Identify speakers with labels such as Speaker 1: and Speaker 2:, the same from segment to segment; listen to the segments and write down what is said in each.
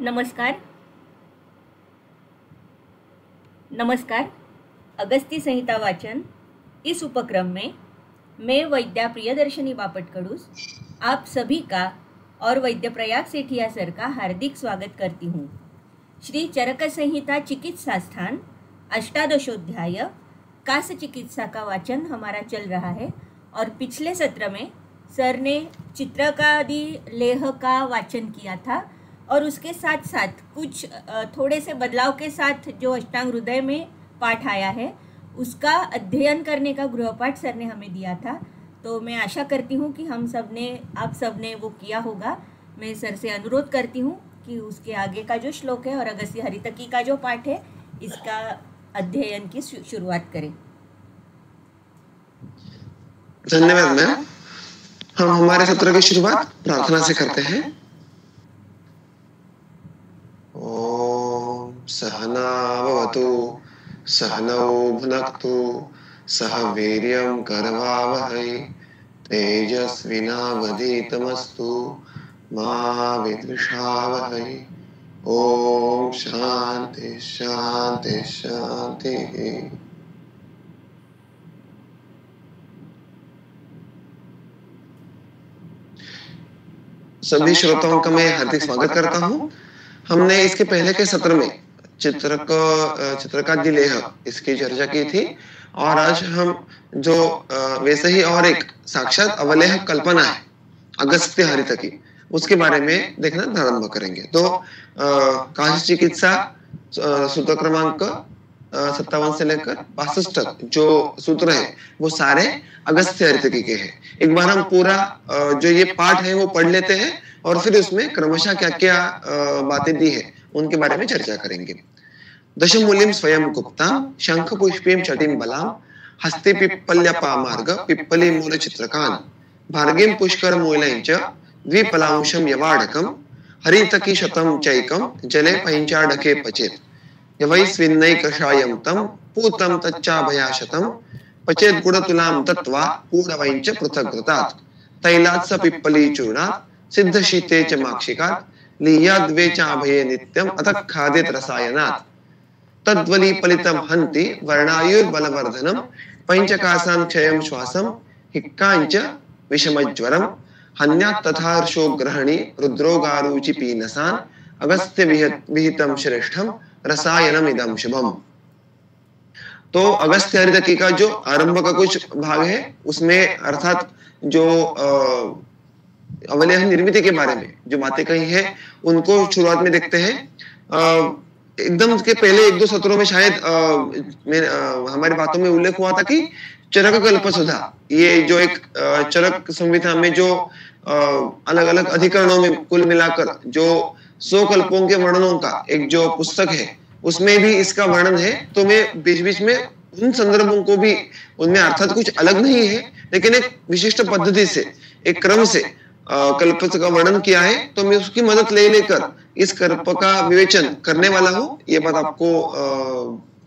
Speaker 1: नमस्कार नमस्कार। अगस्ती संहिता वाचन इस उपक्रम में मैं वैद्या प्रियदर्शनी बापटकडूस आप सभी का और वैद्य प्रयाग सेठिया सर का हार्दिक स्वागत करती हूँ। श्री चरक संहिता चिकित्सा स्थान अष्टादशोध्याय कास चिकित्सा का वाचन हमारा चल रहा है और पिछले सत्र में सर ने चित्रकादि लेह का वाचन किया था और उसके साथ साथ कुछ थोड़े से बदलाव के साथ जो अष्टांग हृदय में पाठ आया है उसका अध्ययन करने का गृहपाठ सर ने हमें दिया था। तो मैं आशा करती हूँ कि आप सब ने वो किया होगा। मैं सर से अनुरोध करती हूँ कि उसके आगे का जो श्लोक है और अगस्त्य हरितकी का जो पाठ है इसका अध्ययन की शुरुआत करें।
Speaker 2: धन्यवाद मैम। हम हमारे सत्र की शुरुआत प्रार्थना से करते हैं। ओम सहना भवतु सहनौ भुनक्तु सह वीर्यं करवावहै तेजस्विनावधीतमस्तु मा विद्विषावहै। ओम शांति शांति शांति। सभी श्रोताओं का मैं हार्दिक स्वागत करता हूँ। हमने इसके पहले के सत्र में चित्रकादि लेह इसकी चर्चा की थी और आज हम जो वैसे ही और एक साक्षात अवलेह कल्पना है अगस्त्य हरितकी उसके बारे में देखना प्रारंभ करेंगे। तो काश चिकित्सा सूत्र क्रमांक 57 से लेकर 62 तक जो सूत्र है वो सारे अगस्त्य हरितकी के हैं। एक बार हम पूरा जो ये पाठ है वो पढ़ लेते हैं और फिर उसमें क्रमशः क्या क्या बातें दी है उनके बारे में चर्चा करेंगे। दशमूलिम स्वयं गुप्ताम शंख पुष्पीम चटिम बलाम हस्ते पिप्पल्यपामार्ग पिप्पली मूल चित्रकान भार्गीम पुष्कर मूलञ्च द्विपलांशम यवाडकम हरितकी शतम चैकम जले पैंचाडके पचेत यवै स्विन्नै कषायं तं पूतं तच्चाभयाशतं पचेत गुणतुलां दत्त्वा पूर्णवैंच पृथग्रतात् तैलात् स पिप्पली चूर्णात् सिद्धशीते च माक्षिकात् लीयाद्वे चाभये नित्यम् अतः खादेत रसायनात् तद्वलीपलितं हन्ति वर्णायुर्बलवर्धनं पैंचकासां क्षयं श्वासं हिक्काञ्च विषमज्वरं हन्यात् तथार्षो ग्रहणी रुद्रोगारुचि पीनसान् अगस्त्य विहितं श्रेष्ठं रसायनम इदम शुभम। तो अगस्त्य हरितकी का जो आरंभ का कुछ भाग है उसमें अर्थात जो अवलेह निर्मिति के बारे में जो बातें कही है उनको शुरुआत में देखते हैं। एकदम के पहले एक दो सत्रों में शायद हमारी बातों में उल्लेख हुआ था कि चरक कल्पसुधा ये जो एक चरक संहिता में जो अलग अलग अधिकरणों में कुल मिलाकर जो 100 कल्पों के वर्णनों का एक जो पुस्तक है उसमें भी इसका वर्णन है। तो मैं बीच बीच में उन संदर्भों को भी उनमें अर्थात कुछ अलग नहीं है लेकिन एक विशिष्ट पद्धति से एक क्रम से कल्प का वर्णन किया है। तो मैं उसकी मदद ले लेकर इस कल्प का विवेचन करने वाला हूँ। ये बात आपको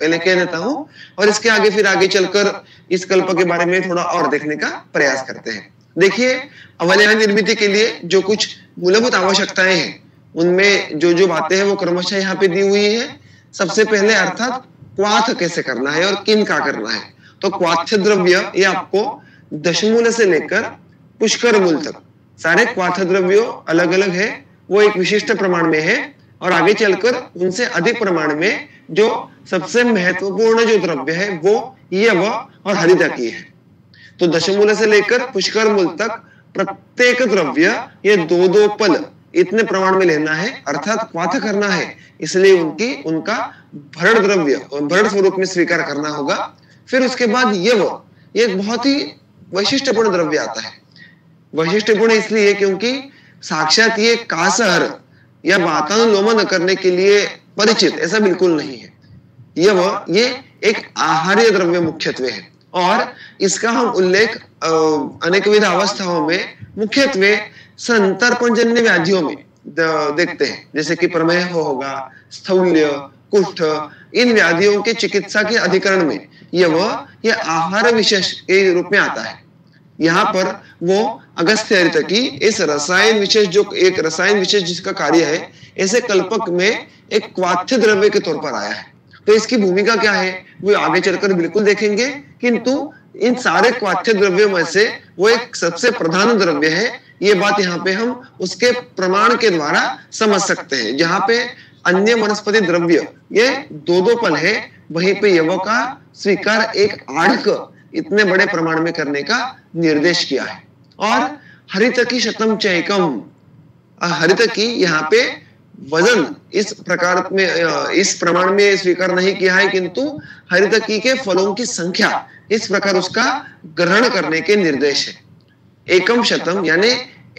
Speaker 2: पहले कह देता हूँ और इसके आगे फिर आगे चलकर इस कल्प के बारे में थोड़ा और देखने का प्रयास करते हैं। देखिए अवलेह निर्मिति के लिए जो कुछ मूलभूत आवश्यकताएं हैं उनमें जो जो बातें हैं वो क्रमशः यहाँ पे दी हुई है। सबसे पहले अर्थात क्वाथ कैसे करना है और किन का करना है। तो क्वाथ्य द्रव्य ये आपको दशमूल से लेकर पुष्कर मूल तक सारे क्वाथ द्रव्यों अलग अलग है, वो एक विशिष्ट प्रमाण में है और आगे चलकर उनसे अधिक प्रमाण में जो सबसे महत्वपूर्ण जो द्रव्य है वो यव और हरितकी है। तो दशमूल से लेकर पुष्कर मूल तक प्रत्येक द्रव्य ये दो दो पल इतने प्रमाण में लेना है अर्थात क्वाथ करना है। इसलिए उनका भरण द्रव्य भरण स्वरूप में स्वीकार करना होगा। फिर उसके बाद यव ये एक बहुत ही वैशिष्ट्यपूर्ण द्रव्य आता है। वैशिष्ट्यपूर्ण इसलिए क्योंकि साक्षात ये कासहर या वातानुलोमन करने के लिए परिचित ऐसा बिल्कुल नहीं है। ये एक आहार्य द्रव्य मुख्यत्वे है और इसका हम उल्लेख अनेकविध अवस्थाओं में मुख्यत्वे संतर्पणजन्य व्याधियों में देखते हैं, जैसे कि प्रमेह होगा, स्थौल्य, कुष्ठ, इन व्याधियों के चिकित्सा के अधिकरण में ये आहार विशेष के रूप में आता है। यहाँ पर वो अगस्त्य हरितकी इस रसायन विशेष, जो एक रसायन विशेष जिसका कार्य है, ऐसे कल्पक में एक क्वाथ्य द्रव्य के तौर पर आया है। तो इसकी भूमिका क्या है वो आगे चलकर बिल्कुल देखेंगे, किंतु इन सारे क्वाथ्य द्रव्यों में से वो एक सबसे प्रधान द्रव्य है। ये बात यहाँ पे हम उसके प्रमाण के द्वारा समझ सकते हैं। जहाँ पे अन्य वनस्पति द्रव्य ये दो पल है, वहीं पे यव का स्वीकार एक आढ़क इतने बड़े प्रमाण में करने का निर्देश किया है। और हरितकी शतम चैकम, हरितकी यहाँ पे वजन इस प्रकार में इस प्रमाण में स्वीकार नहीं किया है, किंतु हरितकी के फलों की संख्या इस प्रकार उसका ग्रहण करने के निर्देश है। एकम शतम यानी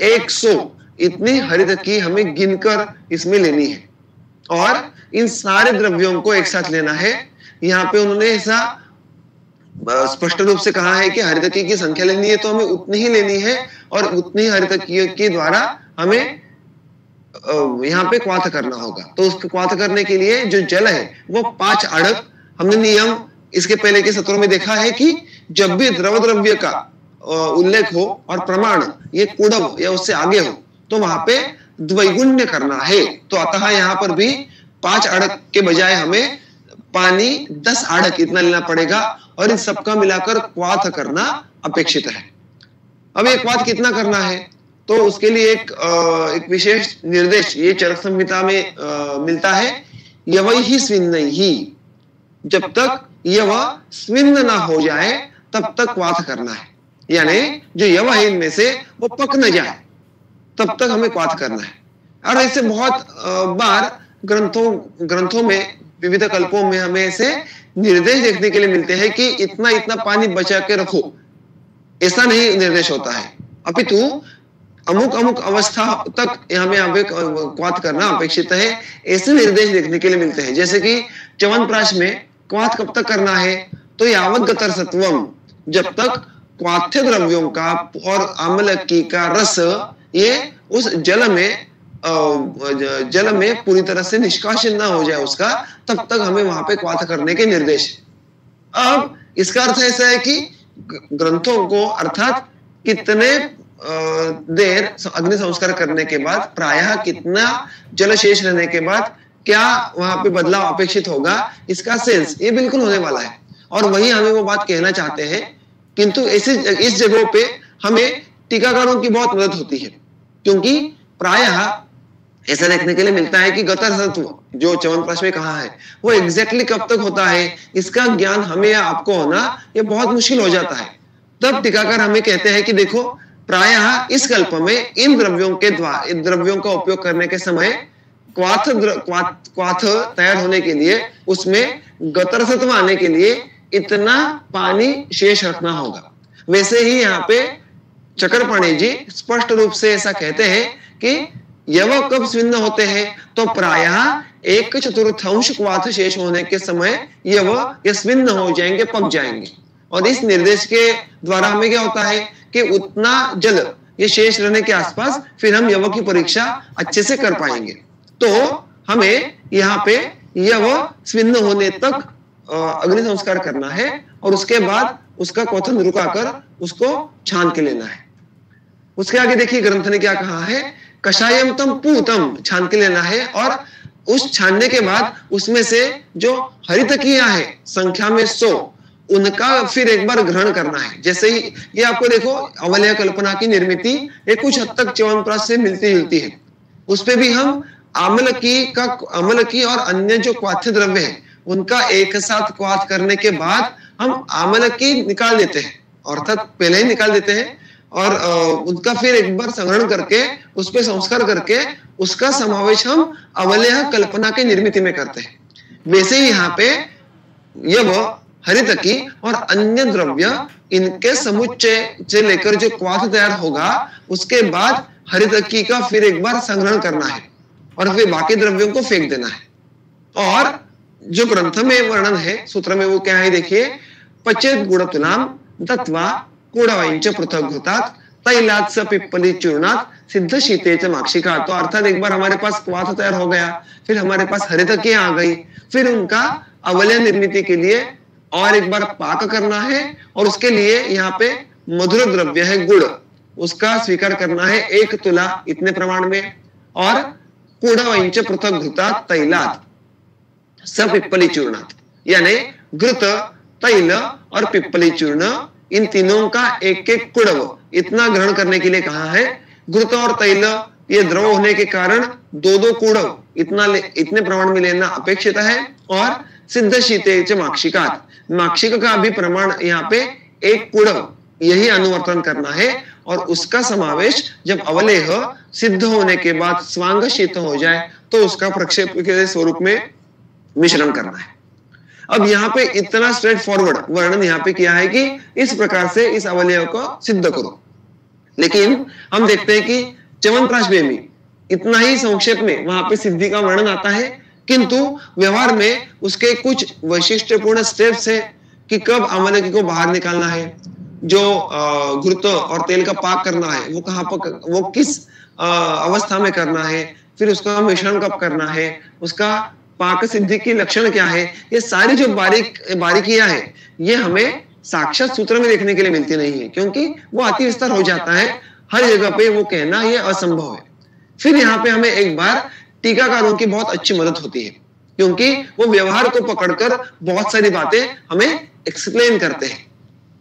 Speaker 2: 100 इतनी हरितकी हमें गिनकर इसमें लेनी है और इन सारे द्रव्यों को एक साथ लेना है। यहाँ पे उन्होंने ऐसा स्पष्ट रूप से कहा है कि हरितकी की संख्या लेनी है तो हमें उतनी ही लेनी है और उतनी हरितकी के द्वारा हमें यहाँ पे क्वाथ करना होगा। तो उसको क्वाथ करने के लिए जो जल है वो 5 अड़क, हमने नियम इसके पहले के सत्रों में देखा है कि जब भी द्रव द्रव्य का उल्लेख हो और प्रमाण ये कुड़व या उससे आगे हो तो वहां पे द्विगुण्य करना है। तो अतः यहाँ पर भी 5 अड़क के बजाय हमें पानी 10 अड़क इतना लेना पड़ेगा और इन सबका मिलाकर क्वाथ करना अपेक्षित है। अब ये क्वाथ कितना करना है तो उसके लिए एक विशेष निर्देश ये चरक संहिता में मिलता है। यवई ही स्विन्न ही, जब तक यव स्विन्न ना हो जाए तब तक क्वाथ करना है, यानी जो यव है इनमें से वो पक न जाए तब तक हमें क्वाथ करना है। और ऐसे बहुत बार ग्रंथों में विविध कल्पों में हमें ऐसे निर्देश देखने के लिए मिलते हैं कि इतना इतना पानी बचा के रखो, ऐसा नहीं निर्देश होता है, अपितु अमुक अमुक अवस्था तक हमें क्वाथ करना अपेक्षित है, ऐसे निर्देश देखने के लिए मिलते हैं। जैसे कि च्यवनप्राश में क्वाथ कब तक करना है तो यावत गतर सत्वम, जब तक क्वाथ्य द्रव्यों का और आम्लकी का रस ये उस जल में पूरी तरह से निष्कासन ना हो जाए उसका, तब तक हमें वहां पे क्वाथ करने के निर्देश है। अब इसका अर्थ ऐसा है कि ग्रंथों को अर्थात कितने देर अग्नि संस्कार करने के बाद, प्रायः कितना जल शेष रहने के बाद क्या वहां पे बदलाव अपेक्षित होगा, इसका सेंस ये बिल्कुल होने वाला है। और वही हमें वो बात कहना चाहते हैं, किंतु इस जगहों पे हमें टीकाकारों की बहुत मदद होती है, क्योंकि प्रायः ऐसा देखने के लिए मिलता है कि गतर सत्व जो च्यवनप्राश में कहा है वो एग्जैक्टली कब तक होता है, इसका ज्ञान हमें या आपको होना ये बहुत मुश्किल हो जाता है। तब टीकाकार हमें कहते हैं कि देखो प्रायः इस कल्प में इन द्रव्यों का उपयोग करने के समय क्वाथ तैयार होने के लिए उसमें गतर सत्व आने के लिए इतना पानी शेष रखना होगा। वैसे ही यहाँ पे चक्रपाणी जी स्पष्ट रूप से ऐसा कहते हैं कि यव कब स्विन्न होते हैं तो प्रायः 1/4 क्वाथ शेष होने के समय यव ये स्विन्न हो जाएंगे, पक जाएंगे। और इस निर्देश के द्वारा हमें क्या होता है कि उतना जल ये शेष रहने के आसपास फिर हम यव की परीक्षा अच्छे से कर पाएंगे। तो हमें यहाँ पे यव स्विन्न होने तक अग्नि संस्कार करना है और उसके बाद उसका क्वथन रुकाकर उसको छान के लेना है। उसके आगे देखिए ग्रंथ ने क्या कहा है, कषायम तम पूतम, छान के लेना है और उस छानने के बाद उसमें से जो हरितकियां है संख्या में 100 उनका फिर एक बार ग्रहण करना है। जैसे ही ये आपको देखो अवलय कल्पना की निर्मिति ये कुछ हद तक च्यवनप्राश से मिलती जुलती है। उस पे भी हम आम्लकी और अन्य जो क्वाथ्य द्रव्य है उनका एक साथ क्वाथ करने के बाद हम आम्लकी निकाल देते हैं, अर्थात पहले ही निकाल देते हैं और उनका फिर एक बार संग्रहण करके उस पर संस्कार करके उसका समावेश हम अवलय कल्पना के निर्मिति में करते हैं। वैसे ही यहाँ पे यव, हरितकी और अन्य द्रव्य इनके समुच्चय से लेकर जो क्वाथ तैयार होगा उसके बाद हरितकी का फिर एक बार संग्रहण करना है और फिर बाकी द्रव्यों को फेंक देना है। और जो ग्रंथ में वर्णन है सूत्र में वो क्या है देखिए, पचेत गुणतुलाम दत्वा कूड़ावाइंच पृथक घृतात तैलात स पिप्पली चूर्णात सिद्ध शीतेच माक्षिका। तो अर्थात एक बार हमारे पास क्वाथ तैयार हो गया, फिर हमारे पास हरितकियां आ गई, फिर उनका अवलय निर्मिति के लिए और एक बार पाक करना है और उसके लिए यहाँ पे मधुर द्रव्य है गुड़, उसका स्वीकार करना है 1 तुला इतने प्रमाण में, और कूढ़वंच पृथक घृतात तैलात स पिप्पली चूर्णात, यानी घृत, तैल और पिप्पली चूर्ण, इन तीनों का 1-1 कुड़व इतना ग्रहण करने के लिए कहा है। घृत और तैल ये द्रव होने के कारण 2-2 कुड़व इतने प्रमाण में लेना अपेक्षित है। और सिद्ध शीते माक्षिकात, माक्षिक का भी प्रमाण यहाँ पे 1 कुड़व यही अनुवर्तन करना है, और उसका समावेश जब अवलेह सिद्ध होने के बाद स्वांग शीत हो जाए तो उसका प्रक्षेप के स्वरूप में मिश्रण करना है। अब यहाँ पे इतना स्ट्रेट फॉरवर्ड वर्णन यहाँ पे किया है कि इस प्रकार से इस अवलेह को सिद्ध करो, लेकिन हम देखते हैं कि च्यवनप्राश में इतना ही संक्षेप में वहां पे सिद्धि का वर्णन आता है, किंतु व्यवहार में उसके कुछ वैशिष्ट्यपूर्ण स्टेप्स है कि कब अवलेह को बाहर निकालना है, जो घृत और तेल का पाक करना है वो कहाँ पर, वो किस अवस्था में करना है, फिर उसका मिश्रण कब करना है, उसका पाक सिद्धि की लक्षण क्या है, ये सारी जो बारीकियां हैं ये हमें साक्षात सूत्र में देखने के लिए मिलती नहीं है, क्योंकि वो अति विस्तार हो जाता है, हर जगह पे वो कहना ये असंभव है। फिर यहाँ पे हमें एक बार टीकाकारों की बहुत अच्छी मदद होती है, क्योंकि वो व्यवहार को पकड़कर बहुत सारी बातें हमें एक्सप्लेन करते हैं।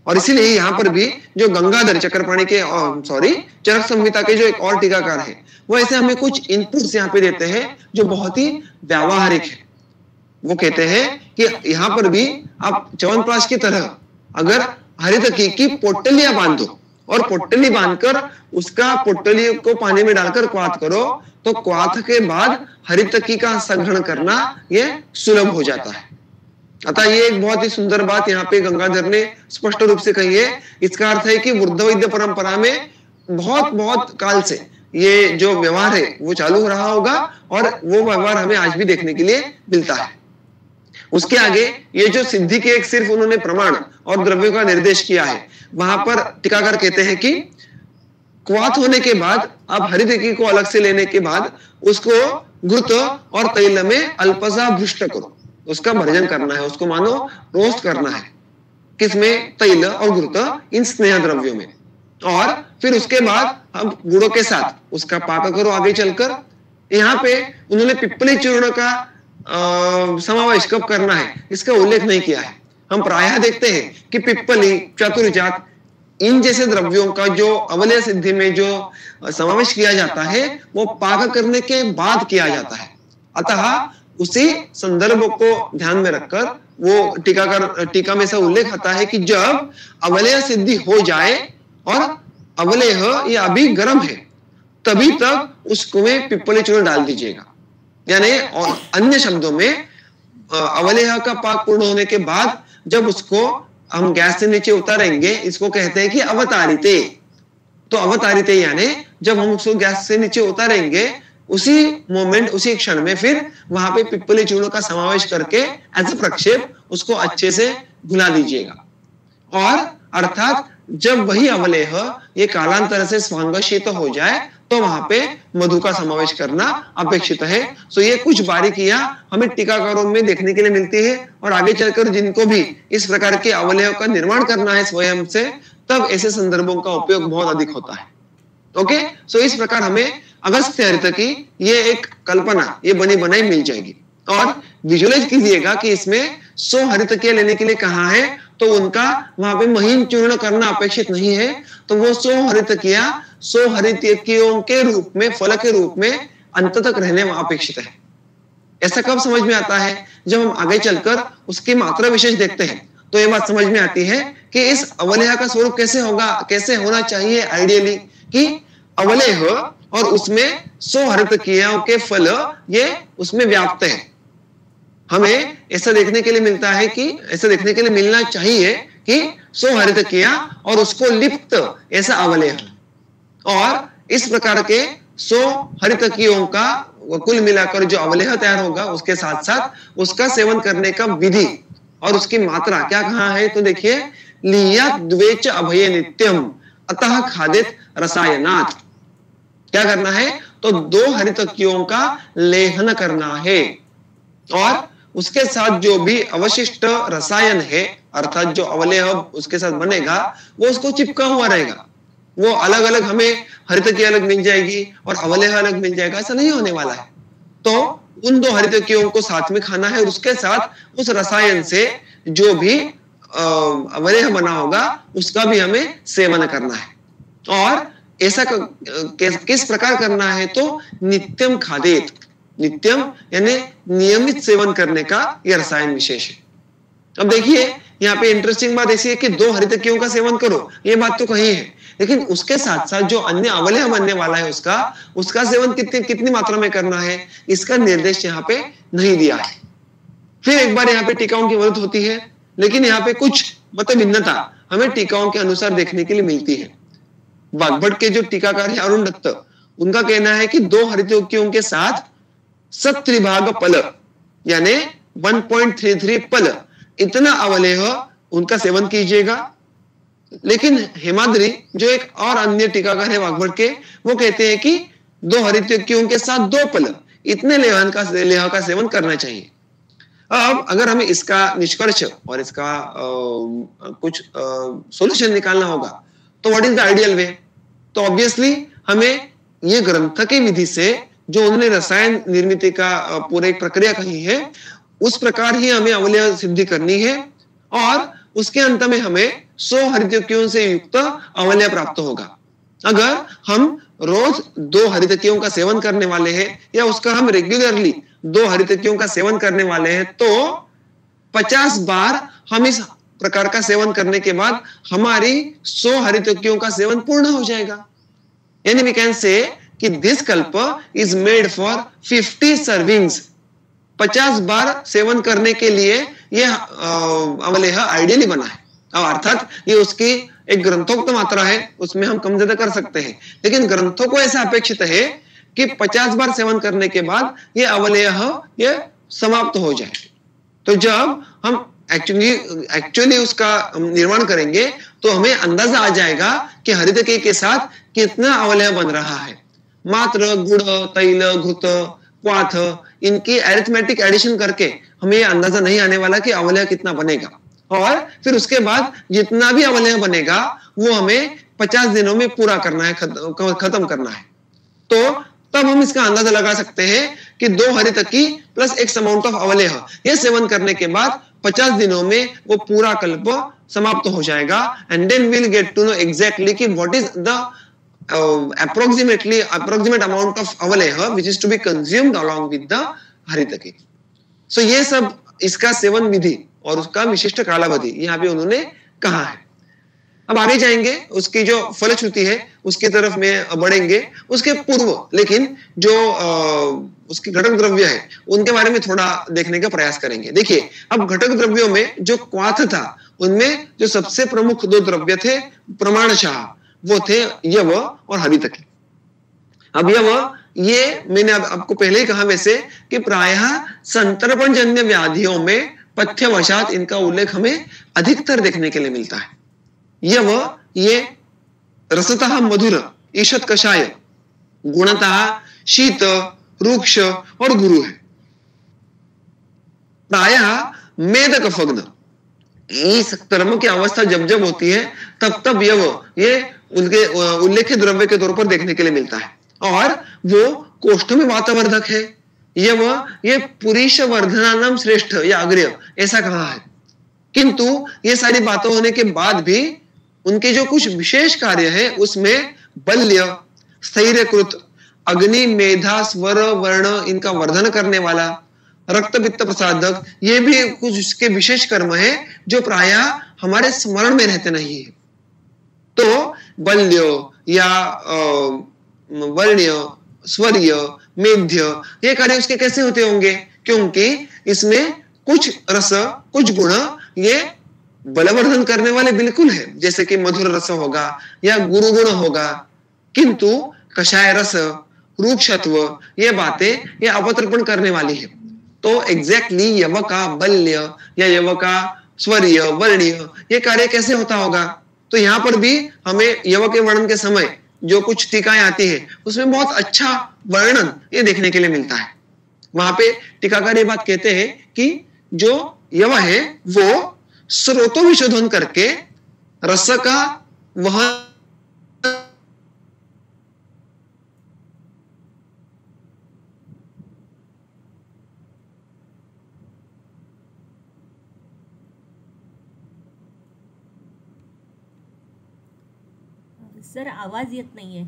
Speaker 2: और इसीलिए यहाँ पर भी जो गंगाधर चक्रपाणी के चरक संहिता के जो एक और टीकाकार है, वो ऐसे हमें कुछ इनपुट्स यहाँ पे देते हैं जो बहुत ही व्यावहारिक है। वो कहते हैं कि यहाँ पर भी आप च्यवनप्राश की तरह अगर हरितकी की पोटलियां बांधो और पोटली बांधकर उसका पोटली को पानी में डालकर क्वाथ करो, तो क्वाथ के बाद हरितकी का संग्रहण करना ये सुलभ हो जाता है। अतः ये एक बहुत ही सुंदर बात यहाँ पे गंगाधर ने स्पष्ट रूप से कही है। इसका अर्थ है कि वृद्ध वैद्य परंपरा में बहुत काल से ये जो व्यवहार है वो चालू हो रहा होगा, और वो व्यवहार हमें आज भी देखने के लिए मिलता है। उसके आगे ये जो सिद्धि के एक सिर्फ उन्होंने प्रमाण और द्रव्यों का निर्देश किया है, वहां पर टीकाकार कहते हैं कि क्वाथ होने के बाद आप हरितकी को अलग से लेने के बाद उसको घृत और तैल में अल्पसा भ्रष्ट करो, उसका भर्जन करना है, उसको मानो रोस्ट करना है, किसमें, तैल और घृत इन स्नेह द्रव्यों में, और फिर उसके बाद हम गुड़ों के साथ उसका पाक करो आगे चलकर। यहाँ पे उन्होंने पिप्पली चूर्ण का समावेश कब करना है इसका उल्लेख नहीं किया है। हम प्रायः देखते हैं कि पिप्पली, चतुर्जात, इन जैसे द्रव्यों का जो अवलेह सिद्धि में जो समावेश किया जाता है वो पाक करने के बाद किया जाता है। अतः उसी संदर्भ को ध्यान में रखकर वो टीका में से उल्लेख आता है कि जब अवलेह सिद्धि हो जाए और अवलेह ये अभी गर्म है, तभी तक उसको में पिप्पली चूर्ण डाल दीजिएगा। यानी और अन्य शब्दों में अवलेह का पाक पूर्ण होने के बाद जब उसको हम गैस से नीचे उतारेंगे, इसको कहते हैं कि अवतारिते। तो अवतारिते यानी जब हम उसको गैस से नीचे उतारेंगे उसी मोमेंट, उसी क्षण में फिर वहां पे पिप्पली चूर्ण का समावेश करके एज अ प्रक्षेप उसको अच्छे से घुला दीजिएगा। और अर्थात जब वही अवलेह ये कालांतर से स्वांगशीत हो जाए तो वहां पे मधु का समावेश करना अपेक्षित है। सो ये कुछ बारीकियां हमें टीकाकारों में देखने के लिए मिलती है, और आगे चलकर जिनको भी इस प्रकार के अवलेह का निर्माण करना है स्वयं से, तब ऐसे संदर्भों का उपयोग बहुत अधिक होता है। ओके, सो इस प्रकार हमें अगस्त्य हरितकी ये एक कल्पना, ये बनी बनाई मिल जाएगी। और विजुअलाइज कीजिएगा कि इसमें 100 हरितकियां लेने के लिए कहा है, तो उनका वहां पे महीन चूर्ण करना अपेक्षित नहीं है। तो वो 100 हरितकियां 100 हरितकियों के रूप में, फल के रूप में अंत तक रहने अपेक्षित है। ऐसा कब समझ में आता है? जब हम आगे चलकर उसकी मात्रा विशेष देखते हैं तो ये बात समझ में आती है कि इस अवलेह का स्वरूप कैसे होगा, कैसे होना चाहिए आइडियली, कि अवलेह और उसमें 100 हरितकियों के फल ये उसमें व्याप्त है। हमें ऐसा देखने के लिए मिलता है कि ऐसा देखने के लिए मिलना चाहिए कि 100 हरितकियां और उसको लिप्त ऐसा अवलेह, और इस प्रकार के 100 हरितकियों का कुल मिलाकर जो अवलेह तैयार होगा उसके साथ साथ उसका सेवन करने का विधि और उसकी मात्रा क्या कहा है। तो देखिए, लियात द्वेच अभय नित्यम अतः खादित रसायनात्। क्या करना है? तो 2 हरितकियों का लेहन करना है, और उसके साथ जो भी अवशिष्ट रसायन है, अर्थात जो अवलेह उसके साथ बनेगा वो उसको चिपका हुआ रहेगा। वो अलग अलग हमें हरितकी अलग मिल जाएगी और अवलेह अलग मिल जाएगा, ऐसा नहीं होने वाला है। तो उन दो हरितकियों को साथ में खाना है और उसके साथ उस रसायन से जो भी अवलेह बना होगा उसका भी हमें सेवन करना है। और ऐसा किस प्रकार करना है, तो नित्यम खादेत, नित्यम यानी नियमित सेवन करने का यह रसायन विशेष है। अब देखिए यहाँ पे इंटरेस्टिंग बात ऐसी है कि दो हरितकियों का सेवन करो, ये बात तो कही है, लेकिन उसके साथ साथ जो अन्य अवलेह बनने वाला है उसका सेवन कितनी मात्रा में करना है, इसका निर्देश यहाँ पे नहीं दिया है। फिर एक बार यहाँ पे टीकाओं की मदद होती है, लेकिन यहाँ पे कुछ मत भिन्नता हमें टीकाओं के अनुसार देखने के लिए मिलती है। वाग्भट के जो टीकाकार है अरुण दत्त, उनका कहना है कि दो हरितकियों के साथ सत्त्रिभाग पल यानी 1.33 पल इतना अवलेह उनका सेवन कीजिएगा। लेकिन हेमाद्री जो एक और अन्य टीकाकार है वाग्भट के, वो कहते हैं कि दो हरितकियों के साथ 2 पल इतने लेह का सेवन करना चाहिए। अब अगर हमें इसका निष्कर्ष और इसका कुछ सॉल्यूशन निकालना होगा, तो what is the ideal way? तो ऑब्वियसली हमें ये ग्रंथ की विधि से जो उन्होंने रसायन निर्मित का पूरे एक प्रक्रिया कही है, उस प्रकार ही हमें अवलेह सिद्धि करनी है और उसके अंत में हमें 100 हरितकियों से युक्त अवलेह प्राप्त होगा। अगर हम रोज 2 हरितकियों का सेवन करने वाले हैं या उसका हम रेगुलरली 2 हरितकियों का सेवन करने वाले हैं, तो 50 बार हम इस प्रकार का सेवन करने के बाद हमारी 100 हरितकियों का सेवन पूर्ण हो जाएगा। यानी वी कैन से कि दिस कल्प is made for 50 servings. 50 bar seven करने के लिए यह अवलेह आइडियली बना है। अब अर्थात ये उसकी एक ग्रंथोक्त मात्रा है, उसमें हम कम ज्यादा कर सकते हैं, लेकिन ग्रंथों को ऐसा अपेक्षित है कि 50 बार सेवन करने के बाद ये अवलेह ये समाप्त हो जाए। तो जब हम एक्चुअली उसका निर्माण करेंगे तो हमें अंदाजा आ जाएगा कि हरितकी के साथ कितना अवलेह बन रहा है। मात्र गुड़, तैल, घृत, क्वाथ इनकी अरिथमेटिक एडिशन करके हमें यह अंदाजा नहीं आने वाला कि अवलेह कितना बनेगा। और फिर उसके बाद जितना भी अवलेह बनेगा वो हमें 50 दिनों में पूरा करना है, खत्म करना है। तो तब हम इसका अंदाजा लगा सकते हैं कि 2 हरितकी प्लस X अमाउंट ऑफ अवलेह यह सेवन करने के बाद 50 दिनों में वो पूरा कल्प समाप्त हो जाएगा। And then we will get to know exactly कि what is the approximate amount of avaleh which is to be consumed along with the haritaki. So ये सब इसका सेवन विधि और उसका विशिष्ट कालावधि यहाँ पे उन्होंने कहा है। अब आगे जाएंगे, उसकी जो फलश्रुति है उसकी तरफ में बढ़ेंगे। उसके पूर्व लेकिन जो उसकी घटक द्रव्य है उनके बारे में थोड़ा देखने का प्रयास करेंगे। देखिए, अब घटक द्रव्यों में जो क्वाथ था उनमें जो सबसे प्रमुख 2 द्रव्य थे प्रमाणशः, वो थे यव और हरितकी। अब यव ये मैंने आपको पहले ही कहा वैसे कि प्रायः संतर्पण जन्य व्याधियों में पथ्यवशात इनका उल्लेख हमें अधिकतर देखने के लिए मिलता है। यव ये रसतः मधुर ईषत कषाय, गुणतः शीत, रुक्ष और गुरु है। प्रायः मेद कफग्न, इस कर्म की अवस्था जब जब होती है तब यव ये उनके उल्लेखित द्रव्य के तौर पर देखने के लिए मिलता है और वो कोष्ठ में वातावर्धक है। ये पुरुष वर्धनानाम श्रेष्ठ या अग्र्य ऐसा कहा है। किंतु ये सारी बातें होने के बाद भी उनके जो कुछ विशेष कार्य है उसमें बल्य, स्थैर्यकृत, अग्नि, मेधा, स्वर, वर्ण इनका वर्धन करने वाला, रक्त पित्त प्रसादक, ये भी कुछ उसके विशेष कर्म है जो प्रायः हमारे स्मरण में रहते नहीं है। तो बल्य या वर्ण्य, स्वरीय, मेध्य ये कार्य उसके कैसे होते होंगे? क्योंकि इसमें कुछ रस, कुछ गुण ये बलवर्धन करने वाले बिल्कुल है, जैसे कि मधुर रस होगा या गुरु गुण होगा। किंतु कषाय रस, रूक्षत्व ये बातें ये अपतर्पण करने वाली है। तो एग्जैक्टली यव का बल्य या यव का स्वरीय, वर्णीय ये कार्य कैसे होता होगा? तो यहाँ पर भी हमें यव के वर्णन के समय जो कुछ टीकाएं आती है उसमें बहुत अच्छा वर्णन ये देखने के लिए मिलता है। वहां पे टीकाकार ये बात कहते हैं कि जो यव है वो स्रोतों विशोधन करके रस का वहन
Speaker 1: सर आवाज येत नाहीये.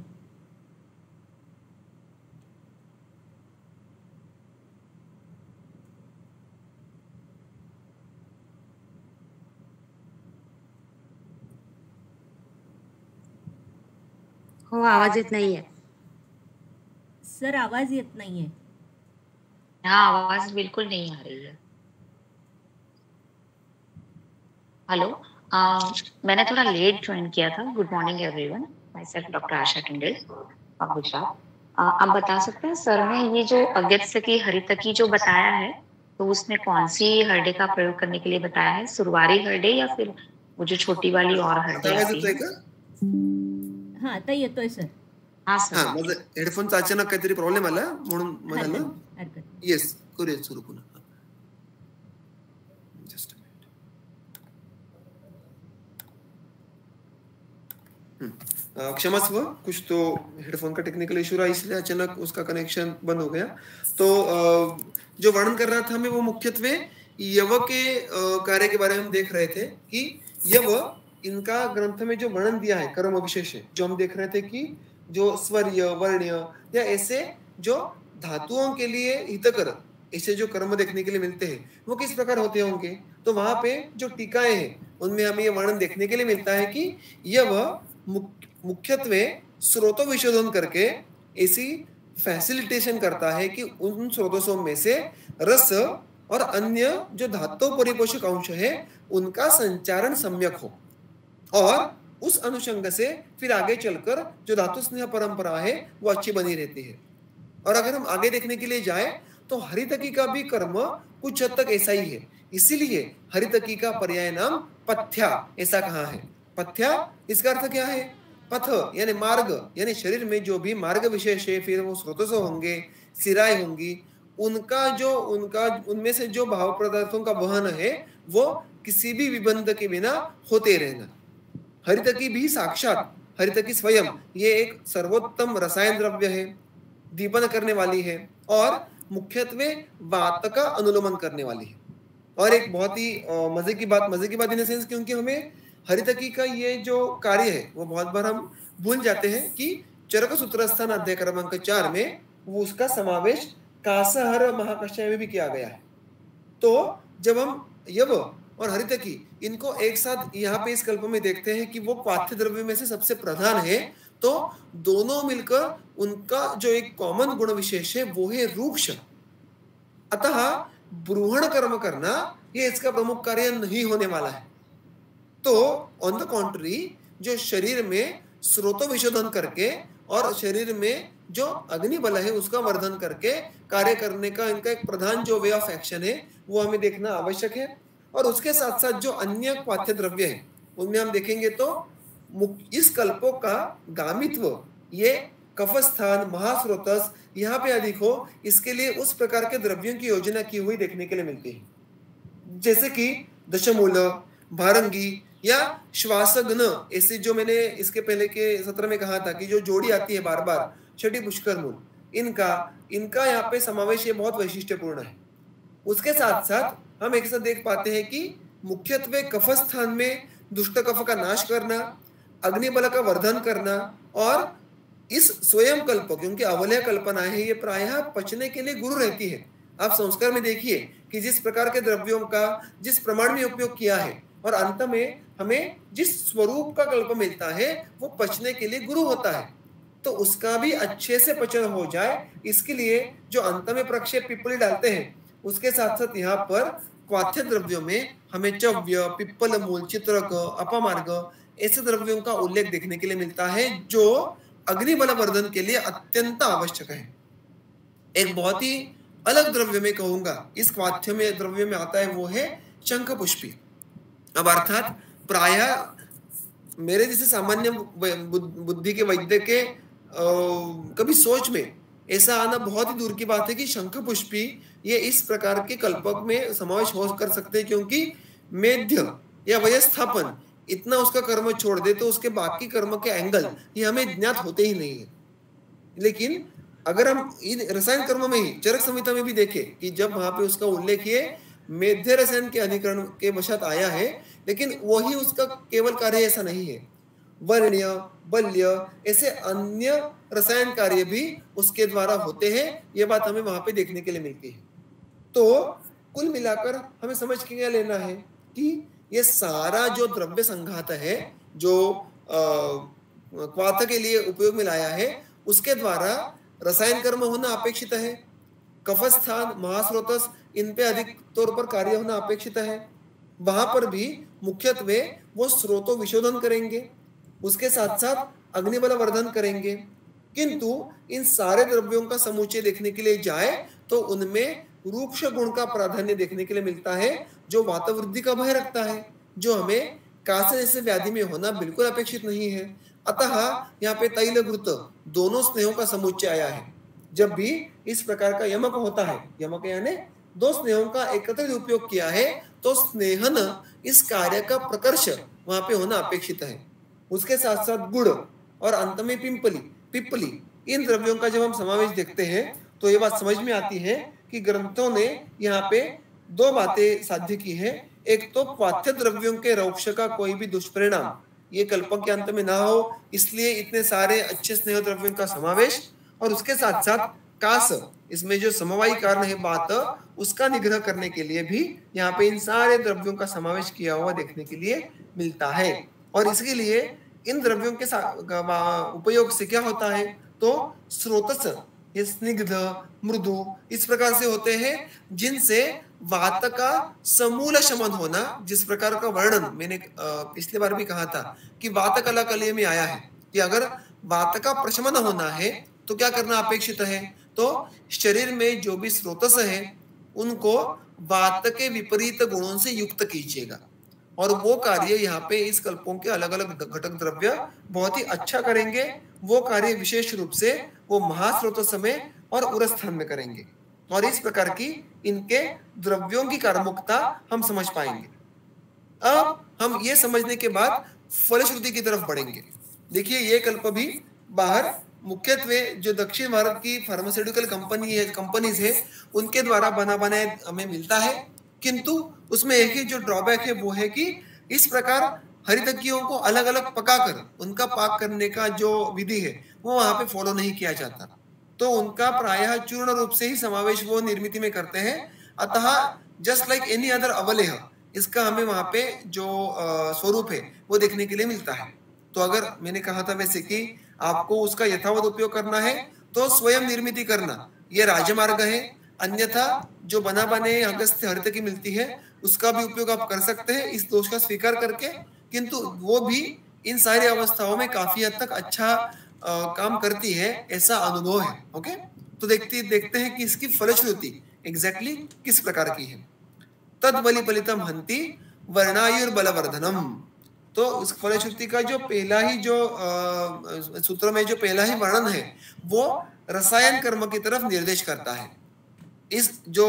Speaker 3: हो, आवाज येत नाहीये.
Speaker 1: सर आवाज येत नाहीये.
Speaker 3: हाँ, आवाज बिल्कुल नहीं आ रही है. हेलो, मैंने थोड़ा लेट ज्वाइन किया था. Good morning everyone. My self doctor Asha टंडे of Gujarat. आप बता सकते हैं सर ने ये जो अगस्त्य की हरितकी जो बताया है, तो उसमें कौन सी हरडे का प्रयोग करने के लिए बताया है? सुरवारी हरडे या फिर वो जो छोटी वाली और हरडे
Speaker 2: आता आवाज
Speaker 3: आती
Speaker 2: येतोय
Speaker 3: है?
Speaker 2: का?
Speaker 1: हा आता येतोय सर.
Speaker 3: हाँ सर.
Speaker 2: हा, माझं हेडफोनचा अचानक काहीतरी प्रॉब्लेम आला म्हणून म्हणाला.
Speaker 1: हरकत नाही.
Speaker 2: येस, करूया सुरू पुन्हा. Just a minute. क्षमस्व, कुछ तो हेडफोन का टेक्निकल इशू रहा, इसलिए अचानक उसका कनेक्शन बंद हो गया. तो जो वर्णन कर रहा था मैं, वो मुख्यत्वे यव के कार्य के बारे में हम देख रहे थे कि यव, इनका ग्रंथ में जो वर्णन दिया है कर्म विशेष है, जो हम देख रहे थे कि जो स्वर्य, वर्ण्य या ऐसे जो धातुओं के लिए हितकर ऐसे जो कर्म देखने के लिए मिलते हैं, वो किस प्रकार होते होंगे. तो वहां पे जो टीकाएं हैं उनमें हमें ये वर्णन देखने के लिए मिलता है कि यह मुख्यत्वे स्रोतों विशोधन करके ऐसी फैसिलिटेशन करता है कि उन स्रोतों में से रस और अन्य जो धातु परिपोषक अंश है उनका संचारण सम्यक हो, और उस अनुषंग से फिर आगे चलकर जो धातु स्नेह परंपरा है वो अच्छी बनी रहती है. और अगर हम आगे देखने के लिए जाए तो हरितकी का भी कर्म कुछ हद तक ऐसा ही है. इसीलिए हरितकी का पर्याय नाम पथ्या ऐसा कहा है. पथ्या, इसका अर्थ क्या है? पथ यानी मार्ग, यानी शरीर में जो भी मार्ग विशेष है, फिर वो स्रोतों होंगे, सिराएं होंगी, उनमें से जो भाव पदार्थों का वहन है वो किसी भी विबंध के बिना होते रहना. हरितकी भी साक्षात, हरितकी स्वयं ये एक सर्वोत्तम रसायन द्रव्य है, दीपन करने वाली है और मुख्यत्वे वात का अनुलोमन करने वाली है. और एक बहुत ही मजे की बात इन सेंस, क्योंकि हमें हरितकी का ये जो कार्य है वो बहुत बार हम भूल जाते हैं कि चरक सूत्रस्थान अध्याय क्रमांक 4 में वो उसका समावेश कासहर महाकषाय में भी किया गया है. तो जब हम यव और हरितकी इनको एक साथ यहाँ पे इस कल्प में देखते हैं कि वो क्वाथ्य द्रव्य में से सबसे प्रधान है, तो दोनों मिलकर उनका जो एक कॉमन गुण विशेष है वो है रूक्ष. अतः ब्रूहण कर्म करना ये इसका प्रमुख कार्य नहीं होने वाला है. तो ऑन द कॉन्ट्री, जो शरीर में स्रोतों विशोधन करके और शरीर में जो अग्नि बल है उसका वर्धन करके कार्य करने का इनका एक प्रधान जो वे ऑफ एक्शन है वो हमें देखना आवश्यक है. और उसके साथ साथ जो अन्य क्वाथ्य द्रव्य है उनमें हम देखेंगे तो इस कल्पों का गामित्व ये कफस्थान, महास्रोतस यहाँ पे अधिक हो, इसके लिए उस प्रकार के द्रव्यों की योजना की हुई देखने के लिए मिलती है, जैसे कि दशमूल, भारंगी या श्वासघ्न. ऐसे जो मैंने इसके पहले के सत्र में कहा था कि जो जोड़ी आती है बार बार, छठी पुष्कर मूल, इनका यहाँ पे समावेश ये बहुत वैशिष्ट्यपूर्ण है. उसके साथ साथ हम एक साथ देख पाते हैं कि मुख्यत्वे कफस्थान में दुष्ट कफ का नाश करना, अग्निबल का वर्धन करना, और इस स्वयं कल्प, क्योंकि अवलय कल्पना है, ये प्रायः पचने के लिए गुरु रहती है. आप संस्कार में देखिए कि जिस प्रकार के द्रव्यों का जिस प्रमाण में उपयोग किया है और अंत में हमें जिस स्वरूप का कल्प मिलता है वो पचने के लिए गुरु होता है. तो उसका भी अच्छे से पचन हो जाए इसके लिए जो अंत में प्रक्षेप पिप्पली डालते हैं, उसके साथ साथ यहाँ पर क्वाथ्य द्रव्यों में हमें चव्य, पिप्पल मूल, चित्रक, अपमार्ग ऐसे द्रव्यों का उल्लेख देखने के लिए मिलता है जो अग्निबल वर्धन के लिए अत्यंत आवश्यक है. एक बहुत ही अलग द्रव्य में कहूंगा इस क्वाथ्य में द्रव्य में आता है वो है शंख पुष्पी. अब अर्थात प्रायः मेरे जैसे सामान्य बुद्धि के वैद्य के कभी सोच में ऐसा आना बहुत ही दूर की बात है कि शंख पुष्पी ये इस प्रकार के कल्पक में समावेश हो कर सकते हैं, क्योंकि मेध्य या वयस्थापन इतना उसका कर्म छोड़ दे तो उसके बाकी कर्म के एंगल ये हमें ज्ञात होते ही नहीं है. लेकिन अगर हम इन रसायन कर्म में ही चरक संहिता में भी देखें कि जब वहां पे उसका उल्लेख ये मेध्य रसायन के अधिकरण के वशात आया है, लेकिन वही उसका केवल कार्य ऐसा नहीं है. वर्ण्य, बल्य, ऐसे अन्य रसायन कार्य भी उसके द्वारा होते हैं। ये बात हमें वहां पे देखने के लिए मिलती है। तो कुल मिलाकर हमें समझ के क्या लेना है कि ये सारा जो द्रव्य संघात है, जो क्वाथ के लिए उपयोग में लाया है, उसके द्वारा रसायन कर्म होना अपेक्षित है। कफस्थान, महास्रोतस, इन पे अधिक तौर पर कार्य होना अपेक्षित है। वहां पर भी मुख्यत्वे वो स्रोतो विशोधन करेंगे, उसके साथ साथ अग्निबल वर्धन करेंगे। किंतु इन सारे द्रव्यों का समुच्चय देखने के लिए जाए तो उनमें रूक्ष गुण का प्राधान्य देखने के लिए मिलता है, जो वातवृद्धि का भय रखता है, जो हमें कासे जैसे व्याधि में होना बिल्कुल अपेक्षित नहीं है। अतः यहाँ पे तैल घृत दोनों स्नेहों का समुच्चय आया है। जब भी इस प्रकार का यमक होता है, यमक यानी दो स्नेहों का एकत्रित उपयोग किया है, तो स्नेहन इस कार्य का प्रकर्ष वहां पे होना अपेक्षित है। उसके साथ साथ गुड़ और अंत में पिप्पली, इन द्रव्यों का जब हम समावेश देखते हैं तो ये बात समझ में आती है कि ग्रंथों ने यहाँ पे दो बातें साध्य की है। एक तो क्वाथ्य द्रव्यों के रौक्ष का कोई भी दुष्परिणाम ये कल्पक के अंत में ना हो, इसलिए इतने सारे अच्छे स्नेह द्रव्यों का समावेश, और उसके साथ साथ कास, इसमें जो समवायी कारण है बात, उसका निग्रह करने के लिए भी यहाँ पे इन सारे द्रव्यों का समावेश किया हुआ देखने के लिए मिलता है। और इसके लिए इन द्रव्यों के उपयोग से क्या होता है, तो स्रोतस, ये स्निग्ध, मृदु, इस प्रकार से होते हैं, जिनसे वात का समूल शमन होना, जिस प्रकार का वर्णन मैंने पिछली बार भी कहा था कि वात कला कलय में आया है कि अगर वात का प्रशमन होना है तो क्या करना अपेक्षित है, तो शरीर में जो भी स्रोतस है उनको वात के विपरीत गुणों से युक्त कीजिएगा। और वो कार्य यहाँ पे इस कल्पों के अलग अलग घटक द्रव्य बहुत ही अच्छा करेंगे। वो कार्य विशेष रूप से वो महास्रोतस में और उरस्थान में करेंगे, और इस प्रकार की इनके द्रव्यों की कार्मुकता हम समझ पाएंगे। अब हम ये समझने के बाद फलश्रुति की तरफ बढ़ेंगे। देखिए, ये कल्प भी बाहर मुख्यत्वे जो दक्षिण भारत की फार्मास्यूटिकल कंपनीज है उनके द्वारा बना बनाए हमें मिलता है, किंतु उसमें एक ही जो ड्रॉबैक है वो है कि इस प्रकार हरितकियों को अलग अलग पकाकर उनका पाक करने का जो विधि है वो वहां पे फॉलो नहीं किया जाता, तो उनका प्रायः चूर्ण रूप से ही समावेश वो निर्मिति में करते हैं। अतः जस्ट लाइक एनी अदर अवलेह, इसका हमें वहां पे जो स्वरूप है वो देखने के लिए मिलता है। तो अगर मैंने कहा था वैसे कि आपको उसका यथावत उपयोग करना है तो स्वयं निर्मिति करना ये राजमार्ग है, अन्यथा जो बना बने अगस्त्य हरित की मिलती है उसका भी उपयोग आप कर सकते हैं इस दोष का स्वीकार करके, किंतु वो भी इन सारी अवस्थाओं में काफी हद तक अच्छा काम करती है, ऐसा अनुभव है। ओके, तो देखते हैं कि इसकी फलश्रुति एग्जैक्टली किस प्रकार की है। तद बलि फलितम हंति वर्णायुर बलवर्धनम, तो उस फलश्रुति का जो पहला ही जो सूत्र में जो पहला ही वर्णन है वो रसायन कर्म की तरफ निर्देश करता है। इस जो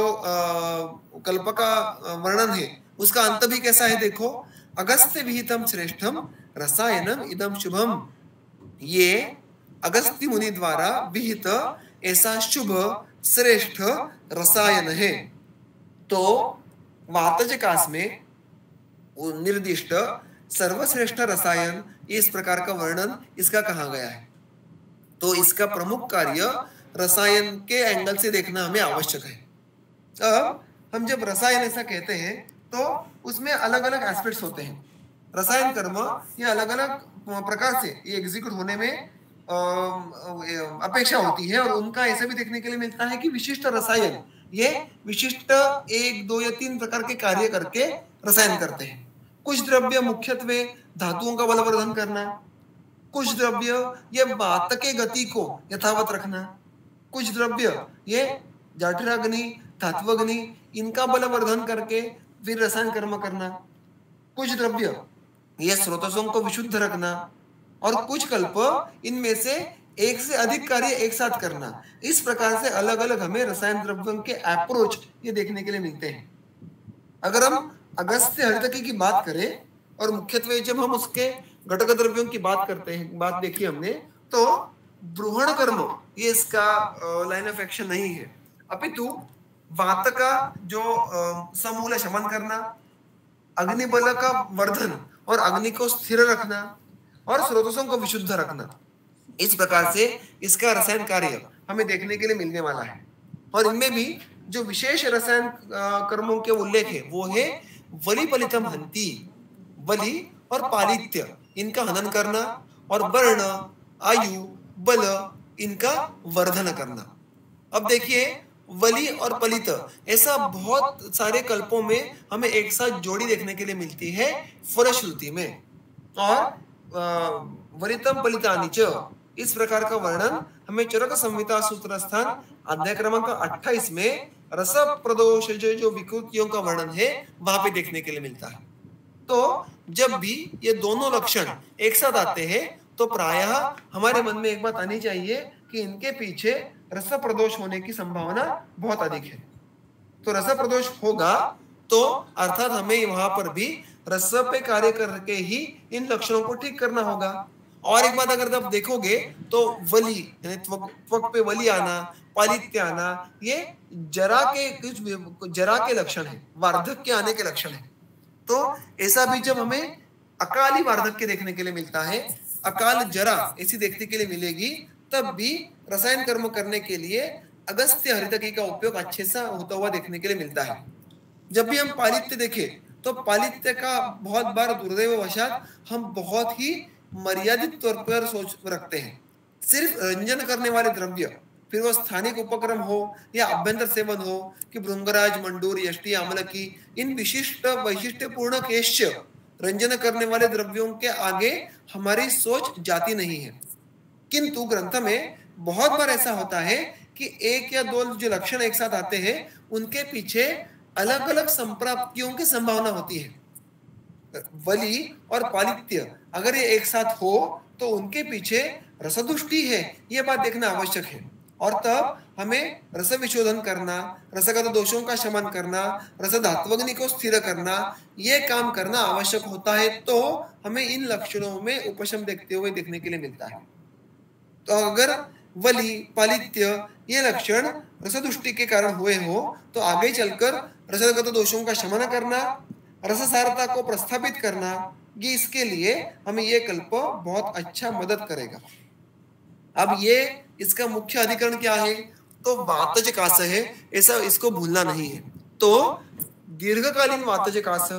Speaker 2: कल्प का वर्णन है उसका अंत भी कैसा है, देखो, अगस्त्य विहितम श्रेष्ठम रसायनम इदम शुभम, ये अगस्त्य मुनि द्वारा विहित ऐसा शुभ श्रेष्ठ रसायन है। तो वातजकास में निर्दिष्ट सर्वश्रेष्ठ रसायन इस प्रकार का वर्णन इसका कहा गया है। तो इसका प्रमुख कार्य रसायन के एंगल से देखना हमें आवश्यक है। अब हम जब रसायन ऐसा कहते हैं तो उसमें अलग अलग एस्पेक्ट्स होते हैं। रसायन कर्म ये अलग अलग प्रकार से ये एग्जीक्यूट होने में अपेक्षा होती है, और उनका ऐसा भी देखने के लिए मिलता है कि विशिष्ट रसायन ये विशिष्ट 1, 2 या 3 प्रकार के कार्य करके रसायन करते हैं। कुछ द्रव्य मुख्यत्वे धातुओं का बलवर्धन करना, कुछ द्रव्य ये वात के गति को यथावत रखना, कुछ द्रव्य ये जठराग्नि, धात्वग्नि, इनका बलवर्धन करके फिर रसायन कर्म करना, कुछ द्रव्य ये स्रोतसों को विशुद्ध रखना, और कुछ कल्प इनमें से एक से अधिक कार्य एक साथ करना। इस प्रकार से अलग अलग हमें रसायन द्रव्यों के अप्रोच ये देखने के लिए मिलते हैं। अगर हम अगस्त्य हरितकी की बात करें और मुख्यत्वे जब हम उसके घटक द्रव्यों की बात करते हैं, बात देखी हमने, तो ब्रूहण कर्म ये इसका लाइन ऑफ एक्शन नहीं है, अपितु वात का जो समूल शमन करना, अग्निबल का वर्धन और अग्नि को स्थिर रखना, और स्रोतों को विशुद्ध रखना। इस प्रकार से इसका रसायन कार्य हमें देखने के लिए मिलने वाला है। और इनमें भी जो विशेष रसायन कर्मों के उल्लेख है वो है वली पलितम हंति, वली और पालित्य इनका हनन करना, और वर्ण, आयु, बल इनका वर्धन करना। अब देखिए वली और पलित ऐसा बहुत सारे कल्पों में हमें एक साथ जोड़ी देखने के लिए मिलती है फलश्रुति में। और वलितम पलितानि च इस प्रकार का वर्णन हमें चरक संहिता सूत्र स्थान अध्याय क्रमांक 28 में रस प्रदोष जो विकृतियों का वर्णन है वहां पे देखने के लिए मिलता है। तो जब भी ये दोनों लक्षण एक साथ आते हैं तो प्रायः हमारे मन में एक बात आनी चाहिए कि इनके पीछे रस प्रदोष होने की संभावना बहुत अधिक है। तो रस प्रदोष होगा तो अर्थात हमें वहां पर भी रस पे कार्य करके ही इन लक्षणों को ठीक करना होगा। और एक बात अगर आप देखोगे तो वली यानी त्वक पे वली आना, पालित्य आना, ये जरा के लक्षण है, वार्धक्य आने के लक्षण है। तो ऐसा भी जब हमें अकाली वार्धक्य देखने के लिए मिलता है, अकाल जरा ऐसी देखने के लिए मिलेगी, तब भी रसायन कर्म करने के लिए अगस्त्य हरितकी का उपयोग अच्छे से होता हुआ देखने के लिए मिलता है। जब भी हम पालित्य देखें तो पालित्य का बहुत बार दुर्दैव वशात हम बहुत ही मर्यादित तौर पर सोच रखते हैं। सिर्फ रंजन करने वाले द्रव्य, फिर वो स्थानिक उपक्रम हो या अभ्यंतर सेवन हो कि भृंगराज, मंडूर, यष्टि, आमलकी, इन विशिष्ट वैशिष्ट्यपूर्ण केश्य रंजन करने वाले द्रव्यों के आगे हमारी सोच जाती नहीं है। किंतु ग्रंथ में बहुत बार ऐसा होता है कि एक या दो जो लक्षण एक साथ आते हैं उनके पीछे अलग अलग संप्राप्तियों की संभावना होती है। वली और पालित्य अगर ये एक साथ हो तो उनके पीछे रसदुष्टि है, ये बात देखना आवश्यक है। और तब हमें रस विशोधन करना, रसगत दोषों का शमन करना, रस धात्वग्नि को स्थिर करना, ये काम करना आवश्यक होता है। तो हमें इन लक्षणों में उपशम देखते हुए देखने के लिए मिलता है। तो अगर वली, पालित्य ये लक्षण रसदुष्टि के कारण हुए हो तो आगे चलकर रसगत दोषों का शमन करना, रससारता को प्रस्थापित करना, ये इसके लिए हमें ये कल्प बहुत अच्छा मदद करेगा। अब ये इसका मुख्य अधिकरण क्या है? तो वातज कास है, ऐसा इसको भूलना नहीं है। तो दीर्घकालीन वातज कास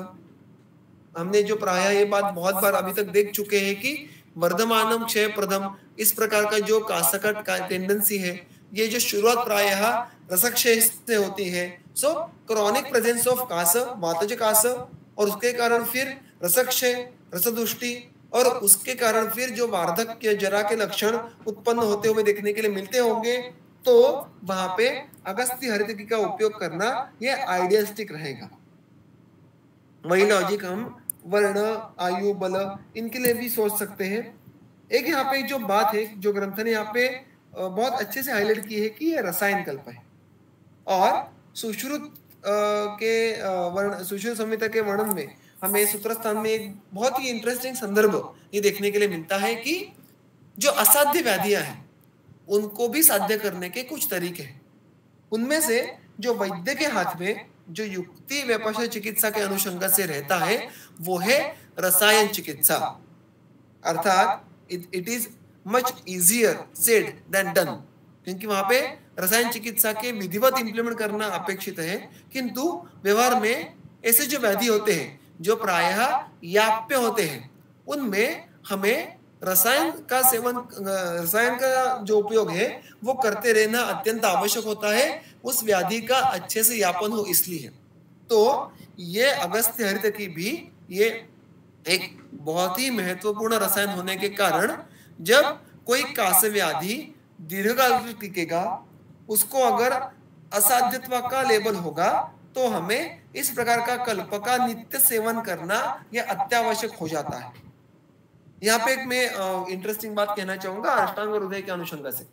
Speaker 2: हमने जो प्राय ये बात बहुत बार अभी तक देख चुके हैं कि वर्धमानम क्षय प्रदम इस प्रकार का जो कासकट का टेंडेंसी है, ये जो शुरुआत प्रायः रसक्षय से होती है। सो क्रॉनिक प्रेजेंस ऑफ कास, वातज कास, और उसके कारण फिर रसक्षय, रसदुष्टि, और उसके कारण फिर जो वार्धक्य, जरा के लक्षण उत्पन्न होते हुए देखने के लिए मिलते होंगे, तो वहां पे अगस्त्य हरितकी का उपयोग करना ये आइडियलिस्टिक रहेगा। वही लॉजिक हम वर्ण, आयु, बल इनके लिए भी सोच सकते हैं। एक यहाँ पे जो बात है जो ग्रंथ ने यहाँ पे बहुत अच्छे से हाईलाइट की है कि ये रसायन कल्प है। और सुश्रुत सुश्रुत संहिता के वर्णन में हमें सूत्र स्थान में एक बहुत ही इंटरेस्टिंग संदर्भ ये देखने के लिए मिलता है कि जो असाध्य व्याधियां हैं उनको भी साध्य करने के कुछ तरीके हैं। उनमें से जो वैद्य के हाथ में जो युक्ति व्यपशय चिकित्सा के अनुषंग से रहता है वो है रसायन चिकित्सा। अर्थात it is much easier said than done, क्योंकि वहां पे रसायन चिकित्सा के विधिवत इंप्लीमेंट करना अपेक्षित है। किंतु व्यवहार में ऐसे जो व्याधि होते हैं जो प्रायः याप्य होते हैं, उनमें हमें रसायन का सेवन, रसायन का जो उपयोग है वो करते रहना अत्यंत आवश्यक होता है, उस व्याधि का अच्छे से यापन हो इसलिए। तो ये अगस्त्य हरितकी भी ये एक बहुत ही महत्वपूर्ण रसायन होने के कारण जब कोई कास व्याधि दीर्घकाल तक टिकेगा, उसको अगर असाध्यत्व का लेबल होगा तो हमें इस प्रकार का कल्प का नित्य सेवन करना यह अत्यावश्यक हो जाता है। यहाँ पे एक मैं इंटरेस्टिंग बात कहना चाहूंगा अष्टांग हृदय के अनुषंग से।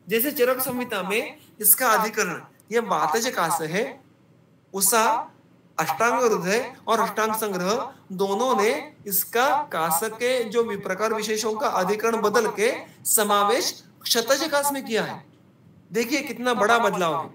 Speaker 2: जैसे चरक संहिता में इसका अधिकरण यह वातज कास है, उषा, अष्टांग हृदय और अष्टांग संग्रह दोनों ने इसका कास के जो प्रकार विशेषों का अधिकरण बदल के समावेश क्षतज कास में किया है। देखिए कितना बड़ा बदलाव है।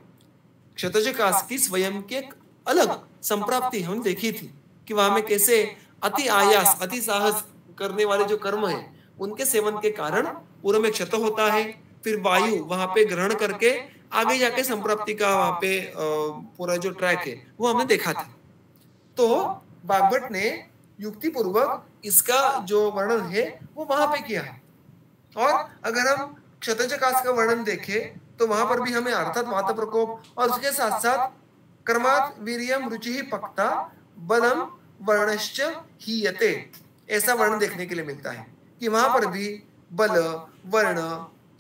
Speaker 2: क्षतज कास की स्वयं की एक अलग संप्राप्ति हम देखी थी कि वहां में कैसे अति आयास, अति साहस करने वाले जो कर्म है उनके सेवन के कारण पूर्व में क्षत होता है, फिर वायु वहां पे ग्रहण करके आगे जाके संप्राप्ति का वहां पे पूरा जो ट्रैक है वो हमने देखा था। तो बागभट ने युक्ति पूर्वक इसका जो वर्णन है वो वहां पे किया है। और अगर हम क्षतज कास का वर्णन देखें तो वहां पर भी हमें अर्थात माता प्रकोप और उसके साथ साथ कर्मात वीर्यम रुचि ही पक्ता बलम वर्णश्च हीयते ऐसा वर्णन देखने के लिए मिलता है कि वहां पर भी बल वर्ण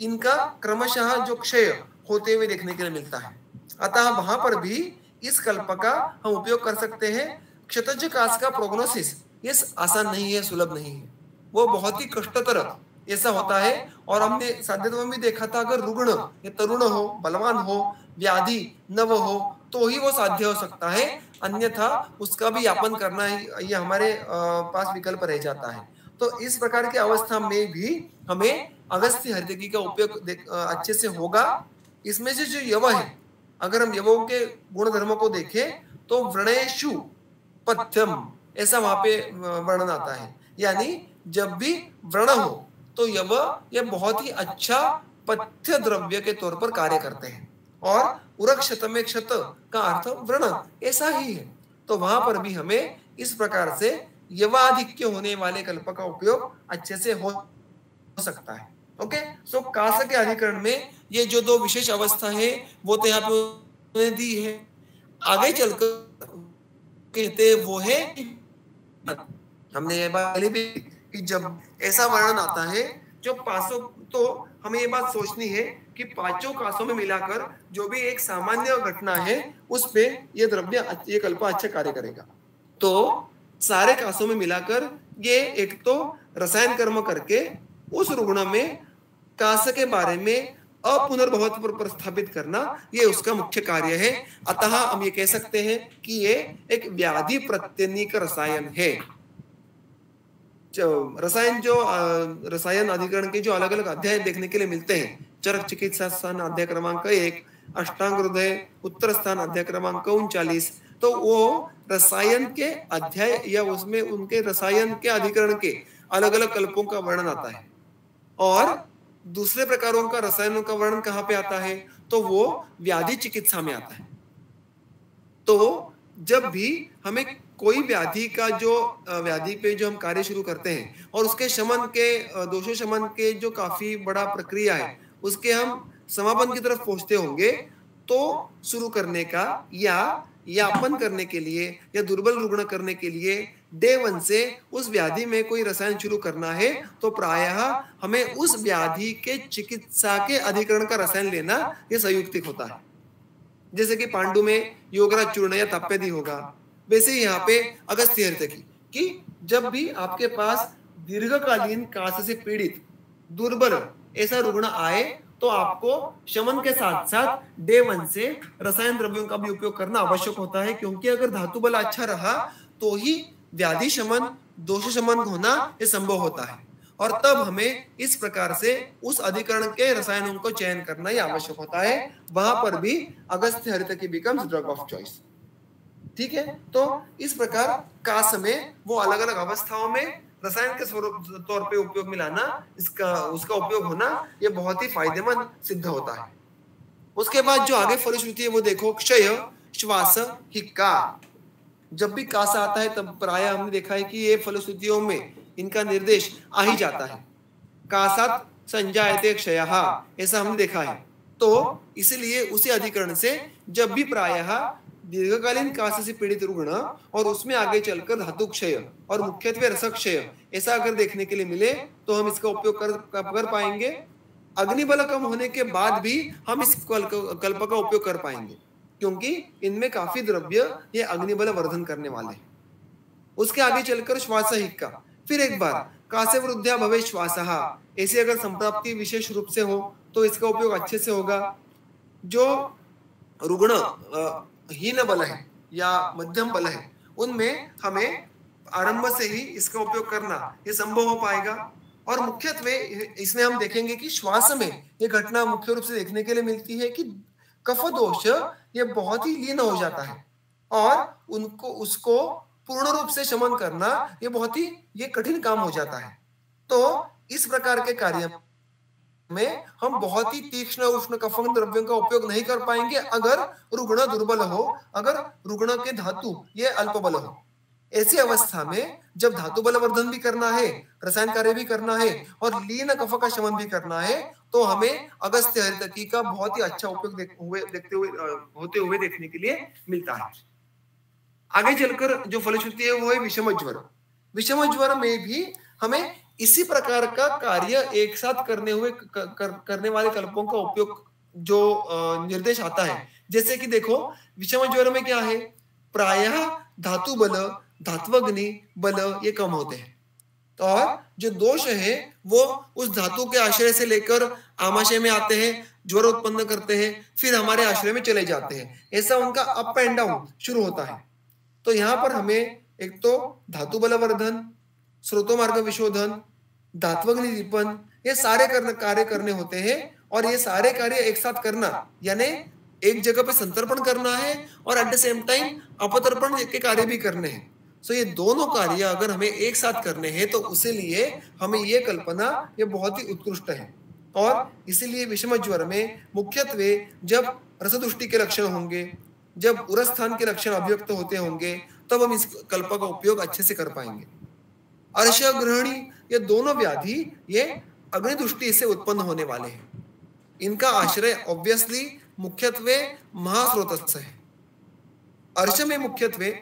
Speaker 2: इनका क्रमशः जो क्षय होते हुए देखने के लिए मिलता है। अतः वहां पर भी इस कल्प का हम उपयोग कर सकते हैं। क्षतज कास का प्रोग्नोसिस ये आसान नहीं है, सुलभ नहीं है, वो बहुत ही कष्टतर ऐसा होता है। और हमने साध्यत्व में भी देखा था, अगर रुग्ण या तरुण हो, बलवान हो, व्याधि नव हो तो ही वो साध्य हो सकता है, अन्यथा उसका भी यापन करना ये हमारे पास विकल्प रह जाता है। तो इस प्रकार की अवस्था में भी हमें अगस्त्य हरितकी का उपयोग अच्छे से होगा। इसमें से जो यव है, अगर हम यवों के गुण धर्मों को देखें तो व्रणेषु पथ्यम ऐसा वहां पे वर्णन आता है, यानी जब भी व्रण हो तो यव ये बहुत ही अच्छा पथ्य द्रव्य के तौर पर कार्य करते हैं। और उरक्षत में क्षत का अर्थ व्रण ऐसा ही है। तो वहां पर भी हमें इस प्रकार से यवाधिक्य होने वाले कल्प का उपयोग अच्छे से हो सकता है। ओके, सो कास के अधिकरण में ये जो दो विशेष अवस्था है वो तो यहाँ पे दी है। आगे चलकर कहते वो है, हमने ये बात पहले भी कि जब ऐसा वर्णन आता है जो पांचों, तो हमें ये बात सोचनी है कि पांचों कासों में मिलाकर जो भी एक सामान्य घटना है उस पे ये द्रव्य ये कल्प अच्छा कार्य करेगा। तो सारे कासों में मिलाकर ये एक तो रसायन कर्म करके उस रुग्ण में कास के बारे में अपुनर्भवत पर प्रस्थापित करना ये उसका मुख्य कार्य है। अतः हम ये कह सकते हैं कि ये एक व्याधि प्रत्यनिक रसायन है। रसायन जो रसायन अधिकरण के जो अलग अलग अध्याय देखने के लिए मिलते हैं, चरक चिकित्सा स्थान अध्याय क्रमांक 1, अष्टांग हृदय उत्तर स्थान अध्याय क्रमांक 39, तो वो रसायन के अध्याय या उसमें उनके रसायन के अधिकरण के अलग अलग कल्पों का वर्णन आता है। और दूसरे प्रकारों का रसायनों का वर्णन कहाँ पे आता है, तो वो व्याधि चिकित्सा में आता है। तो जब भी हमें कोई व्याधि का जो व्याधि पे जो हम कार्य शुरू करते हैं और उसके शमन के दोषों शमन के जो काफी बड़ा प्रक्रिया है उसके हम समापन की तरफ पहुंचते होंगे, तो शुरू करने का या यापन करने के लिए या दुर्बल रुग्ण करने के लिए डे 1 से उस व्याधि में कोई रसायन शुरू करना है तो प्रायः हमें उस व्याधि के चिकित्सा के अधिकरण का रसायन लेना यह संयुक्तिक होता है। जैसे कि पांडु में योगराज चूर्ण या तप्यदि होगा, वैसे ही यहाँ पे अगस्त्य हरितकी कि जब भी आपके पास दीर्घकालीन कास से पीड़ित दुर्बल ऐसा रुग्ण आए तो आपको शमन के साथ साथ डे 1 से रसायन द्रव्यों का भी उपयोग करना आवश्यक होता है, क्योंकि अगर धातु बल अच्छा रहा तो ही व्याधि शमन दोष शमन होना ये संभव होता है। और तब हमें इस प्रकार से उस अधिकरण के रसायनों को चयन करना ही आवश्यक होता है। वहां पर भी Agastya haritaki becomes drug of choice. ठीक है, तो इस प्रकार कास में वो अलग अलग अवस्थाओं में रसायन के स्वरूप तौर पे उपयोग में लाना, इसका उसका उपयोग होना ये बहुत ही फायदेमंद सिद्ध होता है। उसके बाद जो आगे फलश्रुति है वो देखो, क्षय श्वास हिक्का। जब भी कास आता है तब प्राय हमने देखा है कि ये फलश्रुतियों में इनका निर्देश आ ही जाता है, कासात संजायते क्षयः, ऐसा हमने देखा है। तो इसलिए उसी अधिकरण से जब भी प्रायः दीर्घकालीन कास से पीड़ित रुग्ण और उसमें आगे चलकर धातु क्षय और मुख्यत्वे रस क्षय ऐसा अगर देखने के लिए मिले तो हम इसका उपयोग कर पाएंगे। अग्निबल कम होने के बाद भी हम इस कल्प का उपयोग कर पाएंगे, क्योंकि इनमें काफी द्रव्य ये अग्निबल वर्धन करने वाले हैं। उसके आगे चलकर श्वास हिक्का, फिर एक बार कासे वृद्ध्या भवे श्वासः, ऐसी अगर संप्राप्ति विशेष रूप से हो तो इसका उपयोग अच्छे से होगा। जो रुग्ण हीन बल है या मध्यम बल है उनमें हमें आरंभ से ही इसका उपयोग करना ये संभव हो पाएगा। और मुख्यत्वे इसमें हम देखेंगे कि श्वास में ये घटना मुख्य रूप से देखने के लिए मिलती है कि कफ दोष ये बहुत ही लीन हो जाता है और उसको
Speaker 4: पूर्ण रूप से शमन करना ये कठिन काम हो जाता है। तो इस प्रकार के कार्य में हम बहुत ही तीक्ष्ण उष्ण कफन द्रव्यों का उपयोग नहीं कर पाएंगे अगर रुग्ण दुर्बल हो, अगर रुग्ण के धातु ये अल्प बल हो। ऐसी अवस्था में जब धातु बलवर्धन भी करना है, रसायन कार्य भी करना है और लीन कफ का शमन भी करना है, तो हमें अगस्त्य हरितकी का बहुत ही अच्छा उपयोग होते हुए देखने के लिए मिलता है। आगे चलकर जो फलश्रुति है वो है विषम ज्वर। विषम ज्वर में भी हमें इसी प्रकार का कार्य एक साथ करने वाले कल्पों का उपयोग जो निर्देश आता है। जैसे कि देखो, विषम ज्वर में क्या है, प्रायः धातु बल, धात्वग्नि बल ये कम होते हैं, और जो दोष है वो उस धातु के आश्रय से लेकर आमाशय में आते हैं, ज्वर उत्पन्न करते हैं, फिर हमारे आश्रय में चले जाते हैं। ऐसा उनका अप एंड डाउन शुरू होता है। तो यहाँ पर हमें एक तो धातु बलवर्धन, स्रोतो मार्ग विशोधन, धात्वग्नि दीपन, ये सारे कार्य करने होते हैं, और ये सारे कार्य एक साथ करना यानी एक जगह पे संतर्पण करना है और एट द सेम टाइम अपतर्पण के कार्य भी करने हैं। सो ये दोनों कार्य अगर हमें एक साथ करने हैं तो उसे लिए हमें ये कल्पना ये बहुत ही उत्कृष्ट है। और इसीलिए विषम ज्वर में मुख्यत्वे जब रसदुष्टि के लक्षण होंगे, जब उरस्थान के लक्षण अभिव्यक्त होते होंगे, तब हम इस कल्प का उपयोग अच्छे से कर पाएंगे। अर्श ग्रहणी ये दोनों व्याधि ये अग्निदुष्टि से उत्पन्न होने वाले हैं। इनका आश्रय ऑब्वियसली मुख्यत्वे महास्रोत है। अर्श में मुख्यत्वे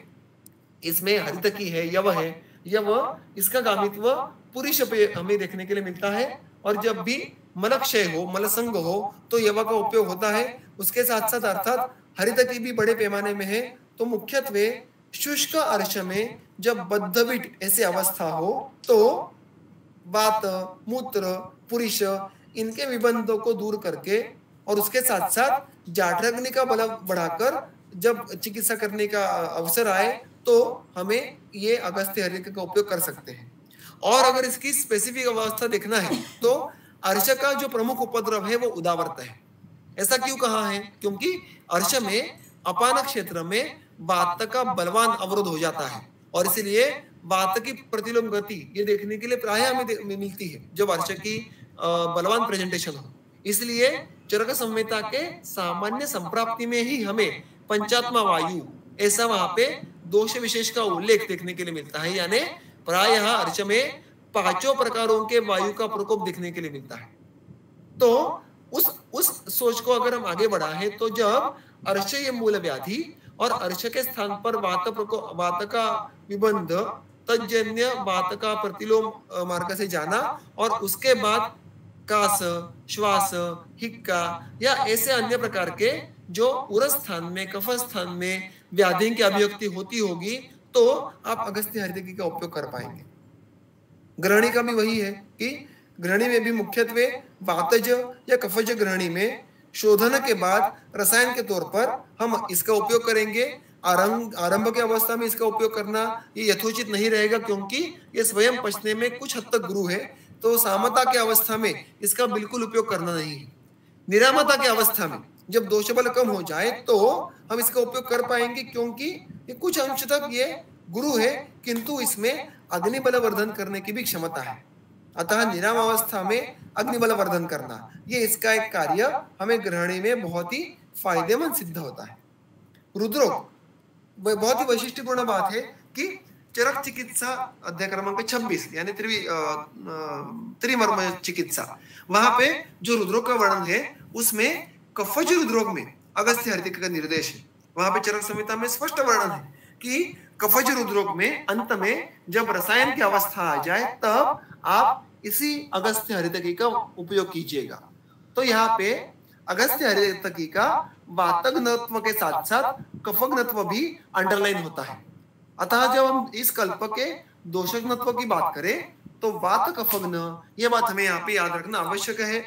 Speaker 4: इसमें हरितकी है, यव है। यव इसका गामित्व पुरुष पे हमें देखने के लिए मिलता है, और जब भी मलक्षय हो, मलसंग हो, तो यव का उपयोग होता है। उसके साथ साथ अर्थात हरितकी भी बड़े पैमाने में है। तो मुख्यत्वे शुष्क अर्श में जब बद्धविट ऐसी अवस्था हो तो वात, मूत्र, पुरुष इनके विबंधों को दूर करके और उसके साथ साथ जाठराग्नि का बल बढ़ाकर जब चिकित्सा करने का अवसर आए तो हमें ये अगस्त्य हरितकी का उपयोग कर सकते हैं। और अगर इसकी स्पेसिफिक अवस्था देखना है तो अर्श का जो प्रमुख उपद्रव है वो उदावर्त है। ऐसा क्यों कहा है? क्योंकि अर्श में अपान क्षेत्र में वात का बलवान अवरोध हो जाता है, और इसलिए वात की प्रतिलोम गति ये देखने के लिए प्राय हमें मिलती है जब अर्श की बलवान प्रेजेंटेशन हो। इसलिए चरक संहिता के सामान्य संप्राप्ति में ही हमें पंचात्मा वायु ऐसा वहां पे दोष विशेष का उल्लेख देखने के लिए मिलता है, यानी प्रायः अर्श में 5 प्रकारों के वायु का प्रकोप देखने के लिए मिलता है। तो उस सोच को अगर हम आगे बढ़ा है तो जब अर्श ये मूल व्याधि और अर्श के स्थान पर वात का विबंध तजन्य वात का प्रतिलोम मार्ग से जाना, और उसके बाद कास, श्वास, हिक्का या ऐसे अन्य प्रकार के जो उरस्थान में, कफ स्थान में व्याधि की अभिव्यक्ति होती होगी, तो आप अगस्त्य हरितकी का उपयोग कर पाएंगे। ग्रहणी का भी वही है कि ग्रहणी में भी मुख्यत्वे वातज या कफज ग्रहणी में शोधन के बाद रसायन के तौर पर हम इसका उपयोग करेंगे। आरंभ की अवस्था में इसका उपयोग करना ये यथोचित नहीं रहेगा, क्योंकि ये स्वयं पचने में कुछ हद तक गुरु है। तो सामता की अवस्था में इसका बिल्कुल उपयोग करना नहीं है। निरामता की अवस्था में जब दोष बल कम हो जाए तो हम इसका उपयोग कर पाएंगे, क्योंकि ये कुछ अंश तक ये गुरु है, किंतु इसमें अग्निबल वर्धन करने की भी क्षमता है। अतः निराम अवस्था में अग्निबल वर्धन करना ये इसका एक कार्य हमें ग्रहणी में बहुत ही फायदेमंद सिद्ध होता है। रुद्रोग बहुत ही वैशिष्ट्यपूर्ण बात है कि चरक चिकित्सा अध्याय क्रमांक 26 यानी त्रिमर्म चिकित्सा, वहां पे जो रुद्रोग का वर्णन है उसमें कफज रुद्रोग में अगस्त्य हरितकी का निर्देश है। वहां पे चरक संहिता में स्पष्ट वर्णन है कि कफज रुद्रोग में अंत में जब रसायन की अवस्था आ जाए तब आप इसी अगस्त्य हरितकी का उपयोग कीजिएगा। तो यहाँ पे अगस्त्य हरितकी का वातघ्नत्व के साथ साथ कफघ्नत्व भी अंडरलाइन होता है। अतः जब हम इस कल्प के दोषघ्नत्व की बात करें तो वात कफघ्न ये बात हमें यहाँ पे याद रखना आवश्यक है।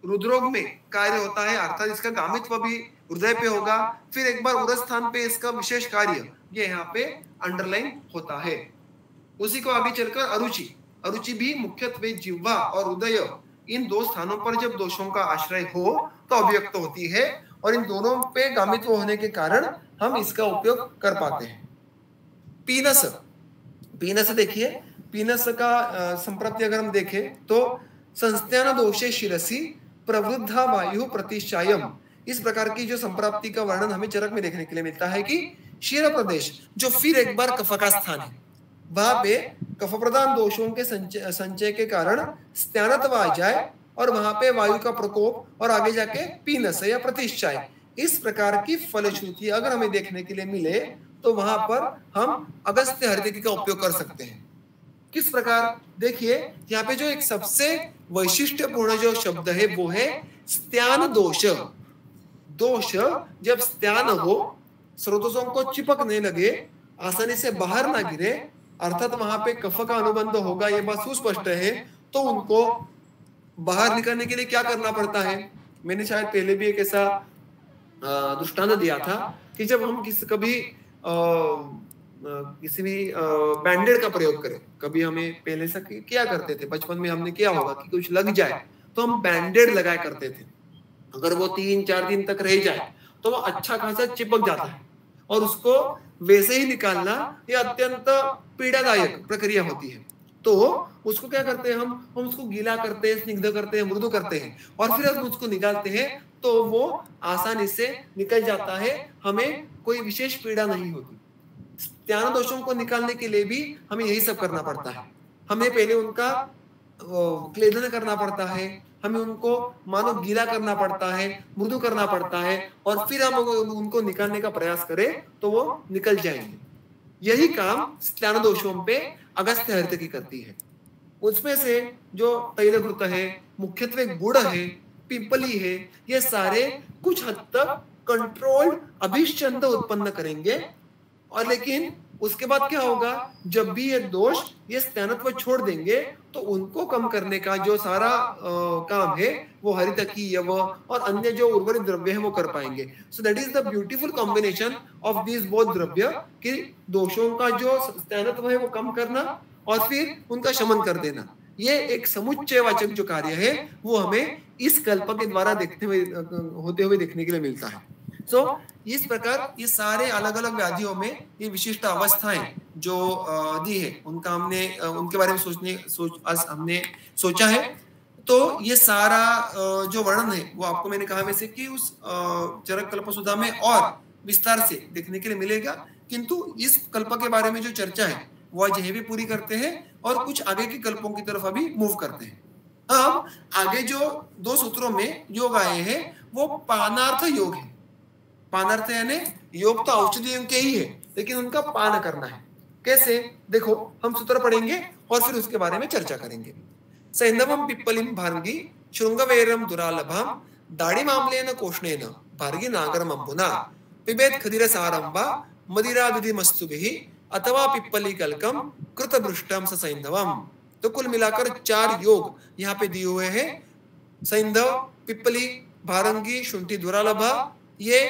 Speaker 4: रुद्रोग में कार्य होता है, अर्थात इसका गामित्व भी हृदय पे होगा, फिर एक बार उरस्थान पे इसका विशेष कार्य ये यहाँ पे अंडरलाइन होता है। उसी को आगे चलकर अरुचि, अरुचि भी मुख्यत्वे जिह्वा और हृदय इन दो स्थानों पर जब दोषों का आश्रय हो तो अभिव्यक्त होती है, और इन दोनों पे गामित्व होने के कारण हम इसका उपयोग कर पाते हैं। पीनस, पीनस देखिए, पीनस का संप्राप्ति अगर हम देखें तो संस्थान दोषे शिरसी प्रवृद्धा वायु प्रतिशायम, इस प्रकार की जो संप्राप्ति का वर्णन हमें चरक में देखने के लिए मिलता है कि शिर प्रदेश जो फिर एक बार कफ का स्थान है, वहां पे कफ प्रधान दोषों के संचय के कारण स्त्यानत्व आ जाए और वहां पे वायु का प्रकोप और आगे जाके पीनस या प्रतिश्चाय, इस प्रकार की फलश्रुति अगर हमें देखने के लिए मिले तो वहां पर हम अगस्त्य हरितकी का उपयोग कर सकते हैं। किस प्रकार, देखिए यहाँ पे जो एक सबसे वैशिष्ट्यपूर्ण जो शब्द है वो है स्त्यान दोष। दोष जब स्त्यान हो, स्रोतों को चिपकने लगे, आसानी से बाहर ना गिरे, अर्थात वहां पे कफ का अनुबंध होगा, ये बात सुस्पष्ट है, तो उनको बाहर निकलने के लिए क्या करना पड़ता है। मैंने शायद पहले भी एक ऐसा दृष्टांत दिया था कि जब हम किसी भी बैंडेड का प्रयोग करें, कभी हमें पहले से किया करते थे, बचपन में हमने किया होगा कि कुछ लग जाए तो हम बैंडेड लगाया करते थे, अगर वो 3-4 दिन तक रह जाए तो वो अच्छा खासा चिपक जाता है और उसको वैसे ही निकालना ये अत्यंत पीड़ादायक प्रक्रिया होती है। तो उसको क्या करते हैं, हम उसको गीला करते हैं, स्निग्ध करते हैं, मृदु करते हैं और फिर हम उसको निकालते हैं तो वो आसानी से निकल जाता है, हमें कोई विशेष पीड़ा नहीं होती। स्त्यान दोषों को निकालने के लिए भी हमें यही सब करना पड़ता है। हमें पहले उनका क्लेदन करना पड़ता है, हमें उनको मानो गीला करना पड़ता है, मृदु करना पड़ता है और फिर हम उनको निकालने का प्रयास करें तो वो निकल जाएंगे। यही काम स्त्यान दोषों पे अगस्त्य हरितकी करती है। उसमें से जो तैलघृत है, मुख्यत्वे गुड़ है, पिपली है, ये सारे कुछ हद तक कंट्रोल्ड अभिष्चंद उत्पन्न करेंगे और लेकिन उसके बाद क्या होगा, जब भी ये दोष ये स्त्यानत्व छोड़ देंगे तो उनको कम करने का जो सारा काम है वो हरितकी यव और अन्य जो उर्वरित द्रव्य है वो कर पाएंगे। So that is the beautiful combination of this both द्रव्य कि दोषों का जो स्त्यानत्व है वो कम करना और फिर उनका शमन कर देना। ये एक समुच्चयवाचक जो कार्य है वो हमें इस कल्प के द्वारा होते हुए देखने के लिए मिलता है। सो इस प्रकार ये सारे अलग अलग व्याधियों में ये विशिष्ट अवस्थाएं जो दी है उनका हमने उनके बारे में हमने सोचा है। तो ये सारा जो वर्णन है वो आपको मैंने कहा वैसे कि उस चरक कल्पसुधा में और विस्तार से देखने के लिए मिलेगा, किंतु इस कल्प के बारे में जो चर्चा है वो आज यही भी पूरी करते हैं और कुछ आगे के कल्पों की तरफ अभी मूव करते हैं। अब आगे जो 2 सूत्रों में योग आए हैं वो पानार्थ योग है। पानार्थ यानी योग तो औषधि के ही है लेकिन उनका पान करना है। कैसे, देखो हम सूत्र पढ़ेंगे और फिर उसके बारे में चर्चा करेंगे। सैंधवम पिप्पलिम भार्गी श्रृंगवेरम दुरालभम दाढ़ी मामलेन कोष्णेन भार्गी नागरम अंबुना पिबेत खदिर सारंबा मदिरादिधि मस्तुभिः अथवा पिप्पली कलकम कृतभृष्टम सैंधवम। तो कुल मिलाकर 4 योग यहाँ पे दिए हुए हैं। सैंधव, पिप्पली, भारंगी, शुंठी, दुरालभा, ये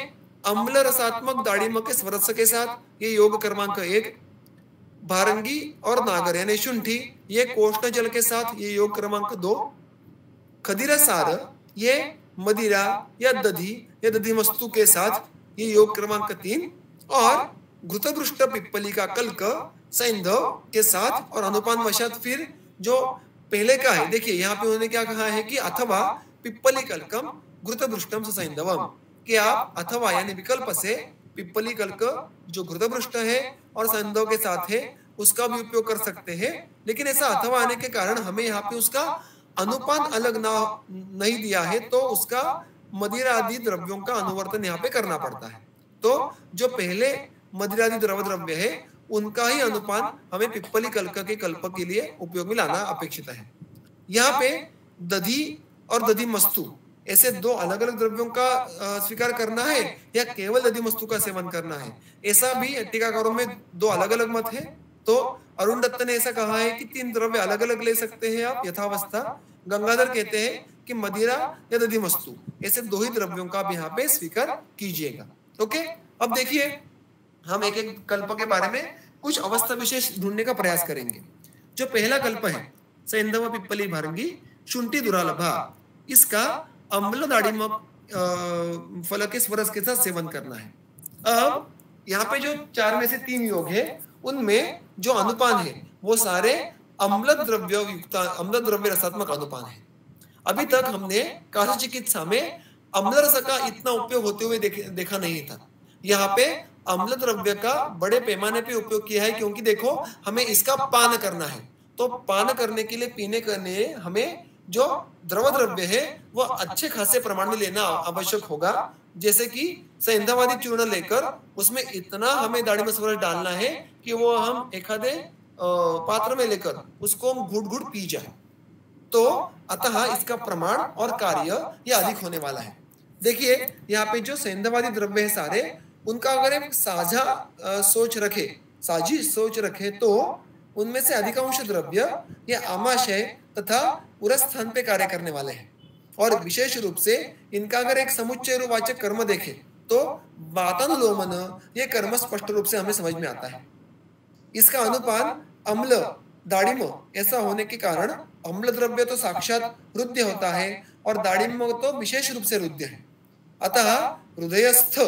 Speaker 4: अम्ल रसात्मक दाढ़ीम के स्वरस के साथ ये योग क्रमांक 1। भारंगी और नागर यानी शुंठी ये कोष्ण जल के साथ ये योग क्रमांक 2। खदिर सार ये मदिरा या दधी मस्तु के साथ ये योग क्रमांक 3 और घृतभृष्ट पिप्पली का कल्क सैंधव के साथ और अनुपान वशात फिर जो पहले का है। देखिए यहाँ पे उन्होंने क्या कहा है कि अथवा पिप्पली कल्कम घृतभृष्टम सैंधवम, कि आप अथवा यानी विकल्प से पिप्पली कल्क जो घृतभृष्ट है और सैंधव के साथ है उसका भी उपयोग कर सकते हैं। लेकिन ऐसा अथवा आने के कारण हमें यहाँ पे उसका अनुपान अलग नहीं दिया है तो उसका मदिरादि द्रव्यों का अनुवर्तन यहाँ पे करना पड़ता है। तो जो पहले मदिरादि द्रव्य है उनका ही अनुपान हमें पिप्पली कल्क के कल्प के लिए उपयोग में लाना अपेक्षित है। यहाँ पे दधी और दधी मस्तु ऐसे 2 अलग अलग द्रव्यों का स्वीकार करना है या केवल दधी मस्तु का सेवन करना है, ऐसा भी टीकाकारों में 2 अलग अलग मत है। तो अरुण दत्त ने ऐसा कहा है कि 3 द्रव्य अलग अलग ले सकते हैं आप यथावस्था। गंगाधर कहते हैं कि मदिरा या दधी मस्तु ऐसे 2 ही द्रव्यों का आप यहाँ पे स्वीकार कीजिएगा। ओके, अब देखिए हम एक एक कल्प के बारे में कुछ अवस्था विशेष ढूंढने का प्रयास करेंगे। जो पहला कल्प है सैंधव पिप्पली भारंगी शुंठी दुरालभा, इसका अम्ल दाढ़ीमक फल के स्वरस के साथ सेवन करना है। अब यहाँ पे जो 4 में से 3 योग है उनमें जो अनुपान है वो सारे अम्ल द्रव्य रसात्मक अनुपान है। अभी तक हमने काश चिकित्सा में अम्ल रस का इतना उपयोग होते हुए देखा नहीं था। यहाँ पे अम्ल द्रव्य का बड़े पैमाने पे उपयोग किया है, क्योंकि देखो हमें इसका पान करना है, तो पान करने के लिए, पीने के लिए हमें जो द्रव द्रव्य है वो अच्छे खासे प्रमाण में लेना आवश्यक होगा। जैसे कि सैंधवादी चूर्ण लेकर उसमें इतना हमें दाढ़ी मसवरा डालना है कि वो हम एखादे पात्र में लेकर उसको हम घुट घुट पी जाए। तो अतः इसका प्रमाण और कार्य ये अधिक होने वाला है। देखिए यहाँ पे जो सैंधवादी द्रव्य है सारे, उनका अगर एक साझी सोच रखे तो उनमें से अधिकांश द्रव्य ये आमाशय तथा उरस्थान पे कार्य करने वाले हैं। और विशेष रूप से इनका अगर एक समुच्चय वाचक कर्म देखें तो वातानुलोमन ये कर्म स्पष्ट रूप से हमें समझ में आता है। इसका अनुपान अम्ल दाड़िम ऐसा होने के कारण अम्ल द्रव्य तो साक्षात रुद्य होता है और दाड़िम तो विशेष रूप से रुद्य है। अतः हृदयस्थ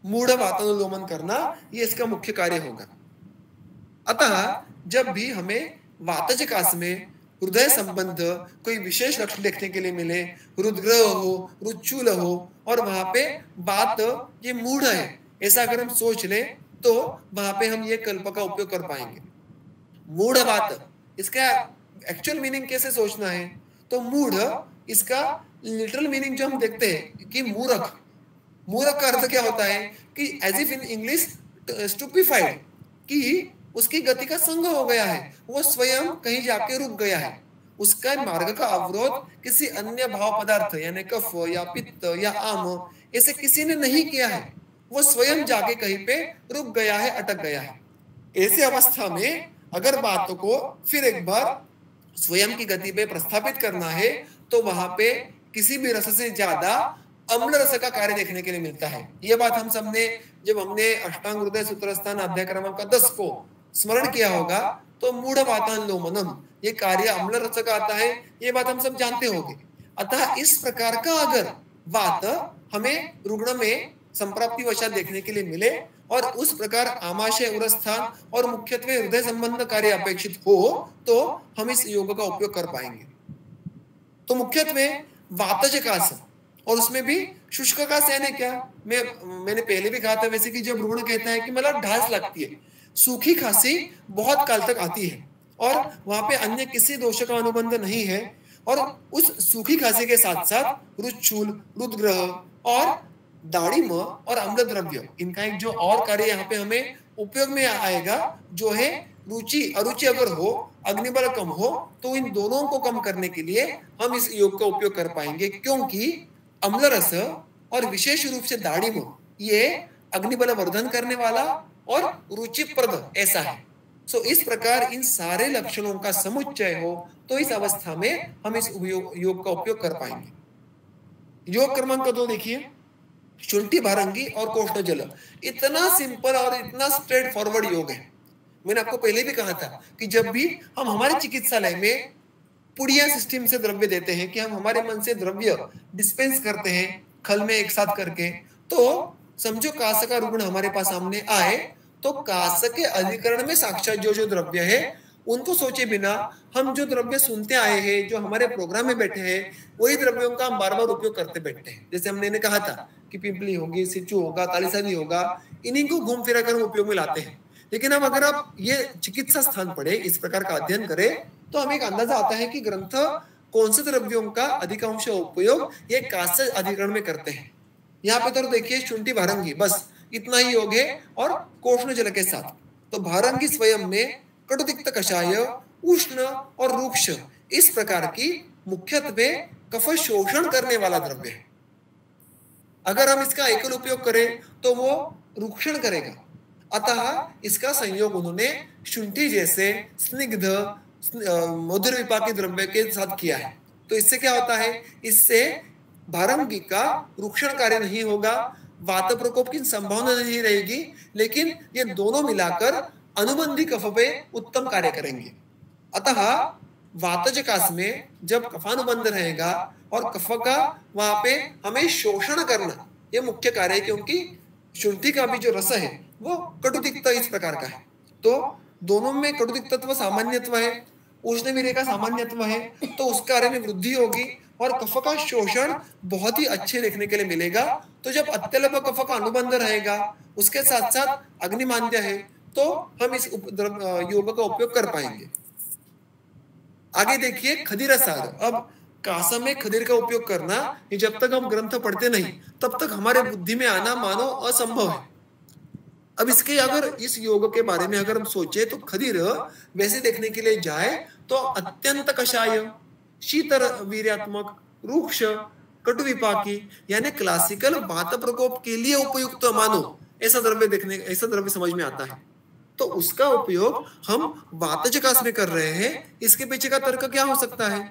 Speaker 4: मूढ़ वातानुलोमन करना ये इसका मुख्य कार्य होगा। अतः जब भी हमें वातजकास में हृदय संबंध कोई विशेष लक्षण देखने के लिए मिले, रुद्ग्रह हो, रुचूल हो और वहां पे बात ये मूढ़ है ऐसा अगर हम सोच ले तो वहां पे हम ये कल्प का उपयोग कर पाएंगे। मूढ़ बात, इसका एक्चुअल मीनिंग कैसे सोचना है? तो मूढ़ इसका लिटरल मीनिंग जो हम देखते हैं कि मूर्ख, मूर्ख का अर्थ क्या होता है कि as if in English stupefied, कि उसकी गति का संग हो गया है, वो स्वयं कहीं जाके रुक गया है, उसका मार्ग का अवरोध किसी अन्य भाव पदार्थ यानी कफ या पित्त या आम ऐसे किसी ने नहीं किया है, वो स्वयं जाके कहीं पे रुक गया है, अटक गया है। ऐसे अवस्था में अगर बातों को फिर एक बार स्वयं की गति पे प्रस्थापित करना है तो वहां पे किसी भी रस से ज्यादा अम्ल रस का कार्य देखने के लिए मिलता है। यह बात हम सबने जब हमने अष्टांग हृदय सूत्रस्थान अध्याय क्रमांक 10 को स्मरण किया होगा तो मूढ़ वातानुलोमनम ये कार्य अम्ल रस का आता है, ये बात हम सब जानते होंगे। अतः इस प्रकार का अगर बात हमें रुग्ण में संप्राप्ति वशात देखने के लिए मिले और उस प्रकार आमाशय उरस्थान और मुख्यत्वे हृदय संबंध कार्य अपेक्षित हो तो हम इस योग का उपयोग कर पाएंगे। तो मुख्यत्वे वातजकास और उसमें भी शुष्क कास यानी क्या, मैंने पहले भी कहा था वैसे कि जब रुग्ण कहता है कि मतलब ढास लगती है, सूखी खांसी बहुत काल तक आती है और वहां पे अन्य किसी दोष का अनुबंध नहीं है और उस सूखी खांसी के साथ साथ रुचूल, रुद्ग्रह और दाड़िम और अम्ल द्रव्य, इनका एक जो और कार्य यहाँ पे हमें उपयोग में आएगा जो है रुचि अरुचि अगर हो, अग्निबल कम हो तो इन दोनों को कम करने के लिए हम इस योग का उपयोग कर पाएंगे, क्योंकि अम्ल रस और विशेष रूप से दाड़िम ये अग्निबल वर्धन करने वाला और रुचिप्रद ऐसा है। सो इस प्रकार इन सारे लक्षणों का समुच्चय हो तो इस अवस्था में हम इस योग का उपयोग कर पाएंगे। योग क्रमांक 2 देखिए, शुंठी भारंगी और कोष्ठ जल। इतना सिंपल और इतना स्ट्रेट फॉरवर्ड योग है। मैंने आपको पहले भी कहा था कि जब भी हम हमारे चिकित्सालय में पुड़िया सिस्टम से द्रव्य देते हैं कि हम हमारे मन से द्रव्य डिस्पेंस करते हैं खल में एक साथ करके, तो समझो कास का रुग्ण हमारे पास सामने आए तो कास के अधिकरण में साक्षात जो द्रव्य है उनको सोचे बिना हम जो द्रव्य सुनते आए हैं, जो हमारे प्रोग्राम में बैठे हैं, वही द्रव्यों का हम बार बार उपयोग करते बैठते हैं। जैसे हमने कहा था कि पिंपली होगी, सिचू होगा, तालिसादी होगा, इन्हीं को घूम फिरा कर उपयोग में लाते हैं। लेकिन अब अगर आप ये चिकित्सा स्थान पढ़े, इस प्रकार का अध्ययन करें तो हमें एक अंदाजा आता है कि ग्रंथ कौन से द्रव्यों का अधिकांश उपयोग ये कास अधिकरण में करते हैं। यहाँ पे तो देखिए शुंठी भारंगी, बस इतना ही योग है और कोष्ण जल के साथ। तो भारंगी स्वयं में कटुतिक्त कषाय, उष्ण और रूक्ष इस प्रकार की मुख्यत्वे कफ शोषण करने वाला द्रव्य है। अगर हम इसका एकल उपयोग करें तो वो रूक्षण करेगा। अतः इसका संयोग उन्होंने शुंठी जैसे स्निग्ध मधुर विपाकी द्रव्य के साथ किया है। तो इससे क्या होता है, इससे भारंगी का रूक्षण कार्य नहीं होगा, वात प्रकोप की संभावना नहीं रहेगी, लेकिन ये दोनों मिलाकर अनुबंधी कफ पे उत्तम कार्य करेंगे। अतः वातजकास में जब कफानुबंध रहेगा और कफ का वहां पे हमें शोषण करना ये मुख्य कार्य है, क्योंकि शुंठी का भी जो रस है वो कटुतिक्त इस प्रकार का है। तो दोनों में कटुतिक्त तत्व सामान्यत्व है, उष्णवीर्य का सामान्यत्व है, तो उस कार्य में वृद्धि होगी और कफ का शोषण बहुत ही अच्छे देखने के लिए मिलेगा। तो जब अत्यल्प कफ का अनुबंध रहेगा, उसके साथ साथ अग्निमांद्य है, तो हम इस योग का उपयोग कर पाएंगे। आगे देखिए खदीर सार। अब कासा में खदीर का उपयोग करना, ये जब तक हम ग्रंथ पढ़ते नहीं तब तक हमारे बुद्धि में आना मानो असंभव है। अब इसके अगर इस योग के बारे में अगर हम सोचे तो खदीर वैसे देखने के लिए जाए तो अत्यंत कषाय, शीतल वीर्यात्मक, रूक्ष, कटुविपाकी यानी क्लासिकल वात प्रकोप के लिए उपयुक्त मानो ऐसा द्रव्य समझ में आता है। तो उसका उपयोग हम वातजकास में कर रहे हैं। इसके पीछे का तर्क क्या हो सकता है?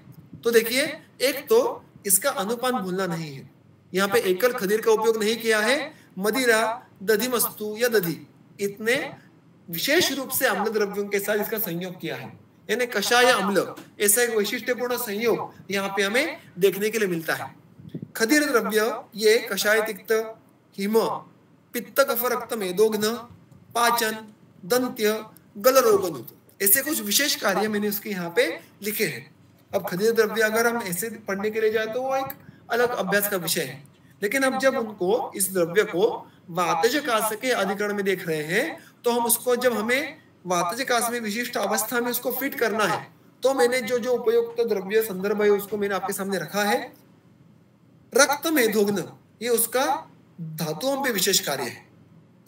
Speaker 4: तो देखिए, एक तो इसका अनुपान भूलना नहीं है। यहाँ पे एकल खदीर का उपयोग नहीं किया है। मदिरा, दधिमस्तु या दधि, इतने विशेष रूप से अम्ल द्रव्यों के साथ इसका संयोग किया है, यानी कषाय अम्ल, ऐसा एक वैशिष्ट्यपूर्ण संयोग यहाँ पे हमें देखने के लिए मिलता है। खदीर द्रव्य ये कषाय तिक्त, हिम, पित्त कफ रक्त मेदोग्न, पाचन, दंत्य, गल रोगनुत, ऐसे कुछ विशेष कार्य मैंने उसके यहाँ पे लिखे हैं। अब खदीर द्रव्य अगर हम ऐसे पढ़ने के लिए जाए तो वो एक अलग अभ्यास का विषय है, लेकिन अब जब उनको इस द्रव्य को वातजकास के अधिकरण में देख रहे हैं तो हम उसको, जब हमें वातजकास में विशिष्ट अवस्था में उसको फिट करना है, तो मैंने जो जो उपयुक्त द्रव्य संदर्भ है उसको मैंने आपके सामने रखा है। रक्त मेदोग्न, ये उसका धातुओं पे विशेष कार्य है,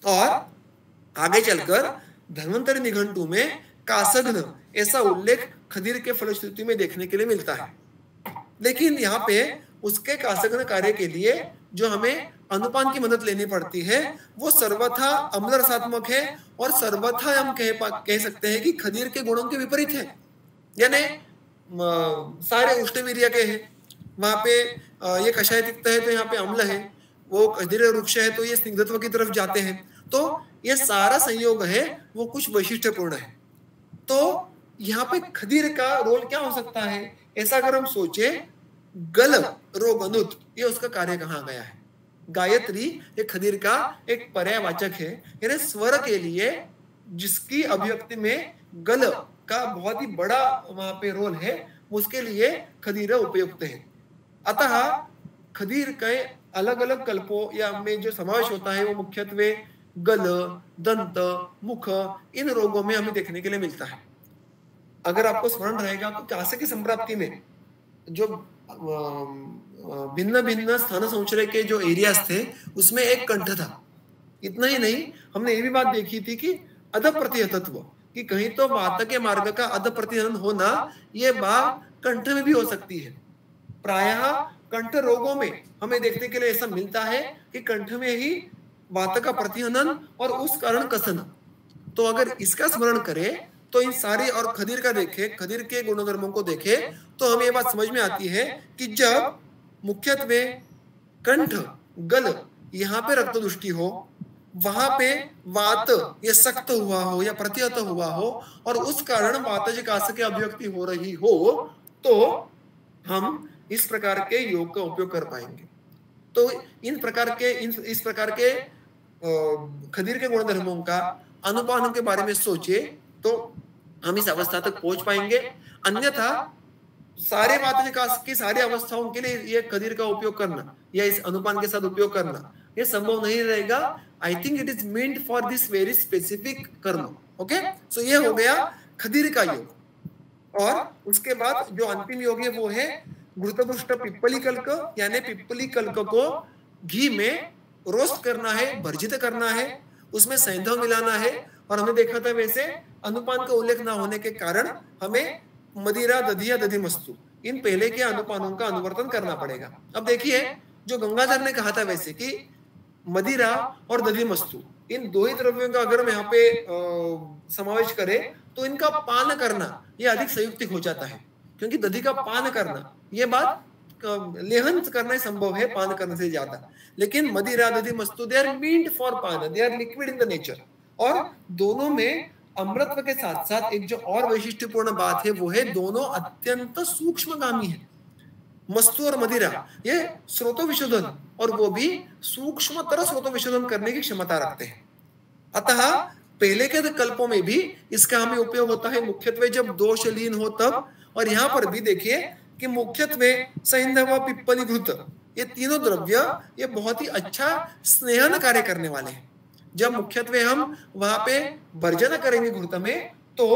Speaker 4: और आगे चलकर धन्वंतरी निघंटु में कासघ्न ऐसा उल्लेख खदीर के फलश्रुति में देखने के लिए मिलता है। लेकिन यहाँ पे उसके कासघ्न कार्य के लिए जो हमें अनुपान की मदद लेनी पड़ती है वो सर्वथा अम्ल रसात्मक है, और सर्वथा हम कह सकते हैं कि खदीर के गुणों के विपरीत है। यानी सारे उष्णवीर्य के हैं, वहां पे ये कषाय तिक्त है तो यहाँ पे अम्ल है, वो खदीर वृक्ष है तो ये स्निग्धत्व की तरफ जाते हैं। तो ये सारा संयोग है वो कुछ वैशिष्ट्यपूर्ण है। तो यहाँ पे खदीर का रोल क्या हो सकता है? ऐसा अगर हम सोचे, गल रोगनुत, ये उसका कार्य कहाँ गया है? गायत्री ये खदीर का एक पर्यायवाचक है, यानी स्वर के लिए जिसकी अभिव्यक्ति में गल का बहुत ही बड़ा वहां पे रोल है, उसके लिए खदीर उपयुक्त है। अतः खदीर के अलग अलग कल्पों या में जो समावेश होता है वो मुख्यत्वे गल, दंत, मुख, इन रोगों में हमें देखने के लिए मिलता है। अगर आपको स्मरण रहेगा तो कासे की संप्राप्ति में जो भिन्न भिन्न स्थान संचय के जो एरियाज थे उसमें एक कंठ था। इतना ही नहीं, हमने ये भी बात देखी थी कि अध प्रतिहतत्व, कि कहीं तो वात के मार्ग का अध प्रतिहनन होना, ये बात कंठ में भी हो सकती है। प्रायः कंठ रोगों में हमें देखने के लिए ऐसा मिलता है कि कंठ में ही वात का प्रतिहनन और उस कारण कसन। तो अगर इसका स्मरण करें तो इन सारी, और खदीर का देखें, खदीर के गुणधर्मों को देखें तो हमें ये बात समझ में आती है कि जब मुख्यत्वे कंठ, गल, यहाँ पे रक्त दृष्टि हो, वहां पे वात ये सख्त हुआ हो या प्रतिहत हुआ हो और उस कारण वातजकास की अभिव्यक्ति हो रही हो, तो हम इस प्रकार के योग का उपयोग कर पाएंगे। तो इस प्रकार के खदीर के गुणधर्मों का अनुपानों के बारे में सोचे तो हम इस अवस्था तक पहुंच पाएंगे। अन्यथा सारे वातजकास की सारी अवस्थाओं के लिए ये खदीर का उपयोग करना या इस अनुपान के साथ उपयोग करना ये संभव नहीं रहेगा। I think it is meant for this very specific कर्म। ओके, सो ये हो गया खदीर का योग। और उसके बाद जो अंतिम योग है वो है घृतपुष्ट पिप्पली कल्क, यानी पिप्पली कल्क को घी में रोस्ट करना है, भर्जित करना है, उसमें सैंधव मिलाना है। और हमने देखा था वैसे अनुपान का उल्लेख ना होने के कारण हमें मदिरा, दधी या दधिमस्तु, इन पहले के अनुपानों का अनुवर्तन करना पड़ेगा। अब देखिए, जो गंगाधर ने कहा था वैसे कि मदिरा और दधिमस्तु, इन दो ही द्रव्यों का अगर हम यहाँ पे समावेश करें तो इनका पान करना ये अधिक संयुक्तिक हो जाता है, क्योंकि दधी का पान करना ये बात लेहन करना ही संभव है पान करने से ज्यादा। लेकिन मदिरा, दधिमस्तु, दे आर मींट फॉर पान, they are liquid in the nature. और दोनों में अमृतत्व के साथ साथ एक जो और वैशिष्ट्यपूर्ण बात है वो है दोनों अत्यंत सूक्ष्मगामी है। मस्तु और मदिरा ये स्रोतो विशोधन, और वो भी सूक्ष्मतर स्रोतो विशोधन करने की क्षमता रखते हैं। अतः पहले के कल्पों में भी इसका हमें उपयोग होता है मुख्यत्वे जब दोष लीन हो तब। और यहाँ पर भी देखिए कि मुख्यत्वे सैंधव, पिप्पली, घृत, ये तीनों द्रव्य ये बहुत ही अच्छा स्नेहन कार्य करने वाले हैं। जब मुख्यत्वे हम वहां पे वर्जन करेंगे घृत में तो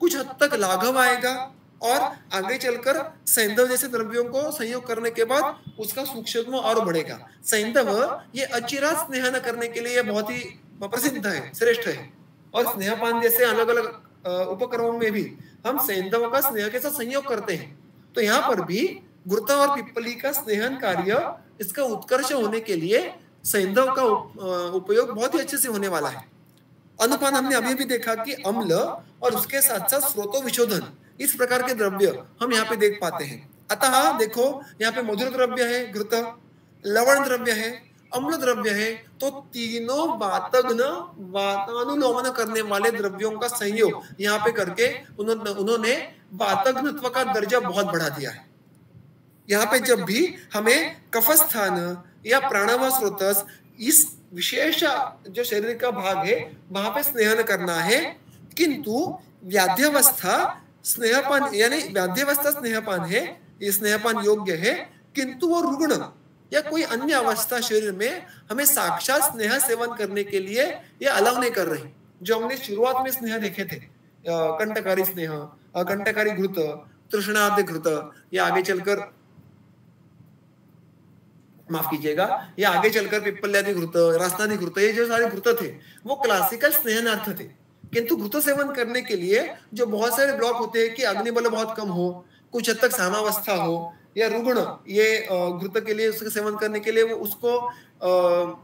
Speaker 4: कुछ हद तक लाघव आएगा और आगे चलकर सैंधव जैसे द्रव्यों को संयोग करने के बाद उसका सूक्ष्म और बढ़ेगा। सैंधव ये अचिरा स्नेहन करने के लिए बहुत ही प्रसिद्ध है, श्रेष्ठ है। और स्नेहपान जैसे अलग अलग उपक्रमों में भी हम सैंधव का स्नेह के साथ संयोग करते हैं। तो यहाँ पर भी घृत और पिप्पली का स्नेहन कार्य, इसका उत्कर्ष होने के लिए सैंधव का उपयोग बहुत ही अच्छे से होने वाला है। अनुपान हमने अभी भी देखा कि अम्ल और उसके साथ साथ स्रोतो विशोधन, इस प्रकार के द्रव्य हम यहाँ पे देख पाते हैं। अतः देखो यहाँ पे मधुर द्रव्य है घृत, लवण द्रव्य है, अम्ल द्रव्य है, तो तीनों वातग्न वातानुलोमन करने वाले द्रव्यों का संयोग यहाँ पे करके उन्होंने वातग्नत्व का दर्जा बहुत बढ़ा दिया है। यहाँ पे जब भी हमें कफस्थान या प्राणव स्रोतस, इस विशेष जो शरीर का भाग है वहां पे स्नेहन करना है, किंतु व्याध्यवस्था स्नेहपान यानी व्याध्यवस्था स्नेहपान है, ये स्नेहपान योग्य है, किंतु वो रुग्ण या कोई अन्य अवस्था शरीर में हमें साक्षात स्नेह सेवन करने के लिए ये अलाउ नहीं कर रही। जो हमने शुरुआत में स्नेह देखे थे, कंटकारी स्नेह, कंटकारी घृत, तृष्णार्ध घृत, या आगे चलकर माफ कीजिएगा, ये आगे चलकर पिप्पल्यादि घृत, रासनादि घृत, ये जो सारे घृत थे वो क्लासिकल स्नेहनार्थ थे। किंतु घृत सेवन करने के लिए जो बहुत सारे ब्लॉक होते हैं कि अग्निबल बहुत कम हो, कुछ हद तक सामावस्था हो, या रुग्ण ये घृत के लिए उसके सेवन करने के लिए वो उसको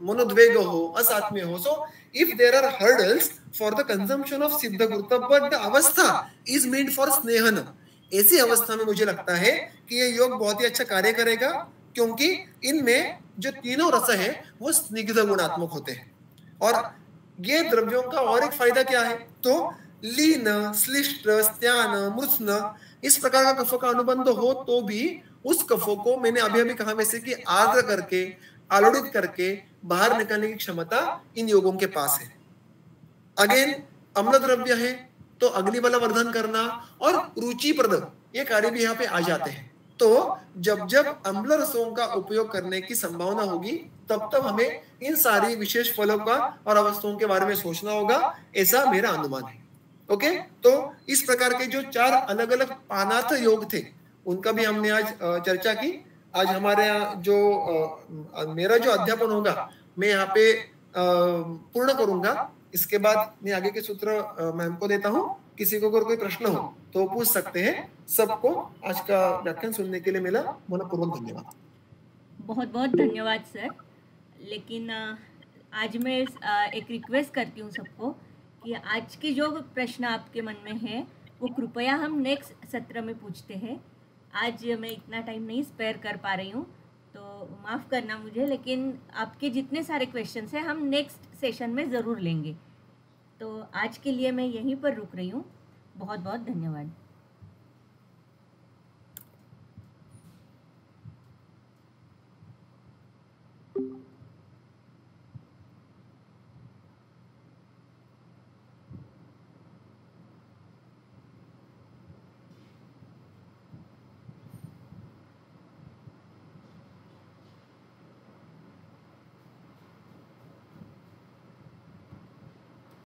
Speaker 4: मनोद्वेग हो, असात्म्य हो। So if there are hurdles for the consumption of सिद्ध घृत बट द अवस्था इज मेड फॉर स्नेहन, ऐसी अवस्था में मुझे लगता है कि ये योग बहुत ही अच्छा कार्य करेगा, क्योंकि इनमें जो तीनों रस है वो स्निग्ध गुणात्मक होते हैं। और ये द्रव्यों का और एक फायदा क्या है, तो लीन, श्लिष्ट, स्त्यान, मृत्स्न, इस प्रकार का कफों का अनुबंध हो तो भी उस कफों को मैंने अभी अभी कहा वैसे कि आर्द्र करके, आलोड़ित करके बाहर निकालने की क्षमता इन योगों के पास है। अगेन अम्ल द्रव्य है तो अग्निबल वर्धन करना और रुचिप्रद ये कार्य भी यहाँ पे आ जाते हैं। तो जब जब अम्ल रसों का उपयोग करने की संभावना होगी तब तब हमें इन सारी विशेष फलों का और अवस्थाओं के बारे में सोचना होगा, ऐसा मेरा अनुमान है। ओके, तो इस प्रकार के जो 4 अलग अलग पानार्थ योग थे उनका भी हमने आज चर्चा की। आज हमारे यहाँ जो मेरा जो अध्यापन होगा मैं यहाँ पे पूर्ण करूंगा। इसके बाद मैं आगे के सूत्र मैम को देता हूँ। किसी को अगर कोई प्रश्न हो तो पूछ सकते हैं। सबको आज का व्याख्यान सुनने के लिए मेरा मनपूर्वक धन्यवाद।
Speaker 1: बहुत बहुत धन्यवाद सर। लेकिन आज मैं एक रिक्वेस्ट करती हूँ सबको कि आज की जो प्रश्न आपके मन में है वो कृपया हम नेक्स्ट सत्र में पूछते हैं। आज मैं इतना टाइम नहीं स्पेयर कर पा रही हूँ तो माफ़ करना मुझे, लेकिन आपके जितने सारे क्वेश्चंस हैं हम नेक्स्ट सेशन में ज़रूर लेंगे। तो आज के लिए मैं यहीं पर रुक रही हूँ। बहुत बहुत धन्यवाद।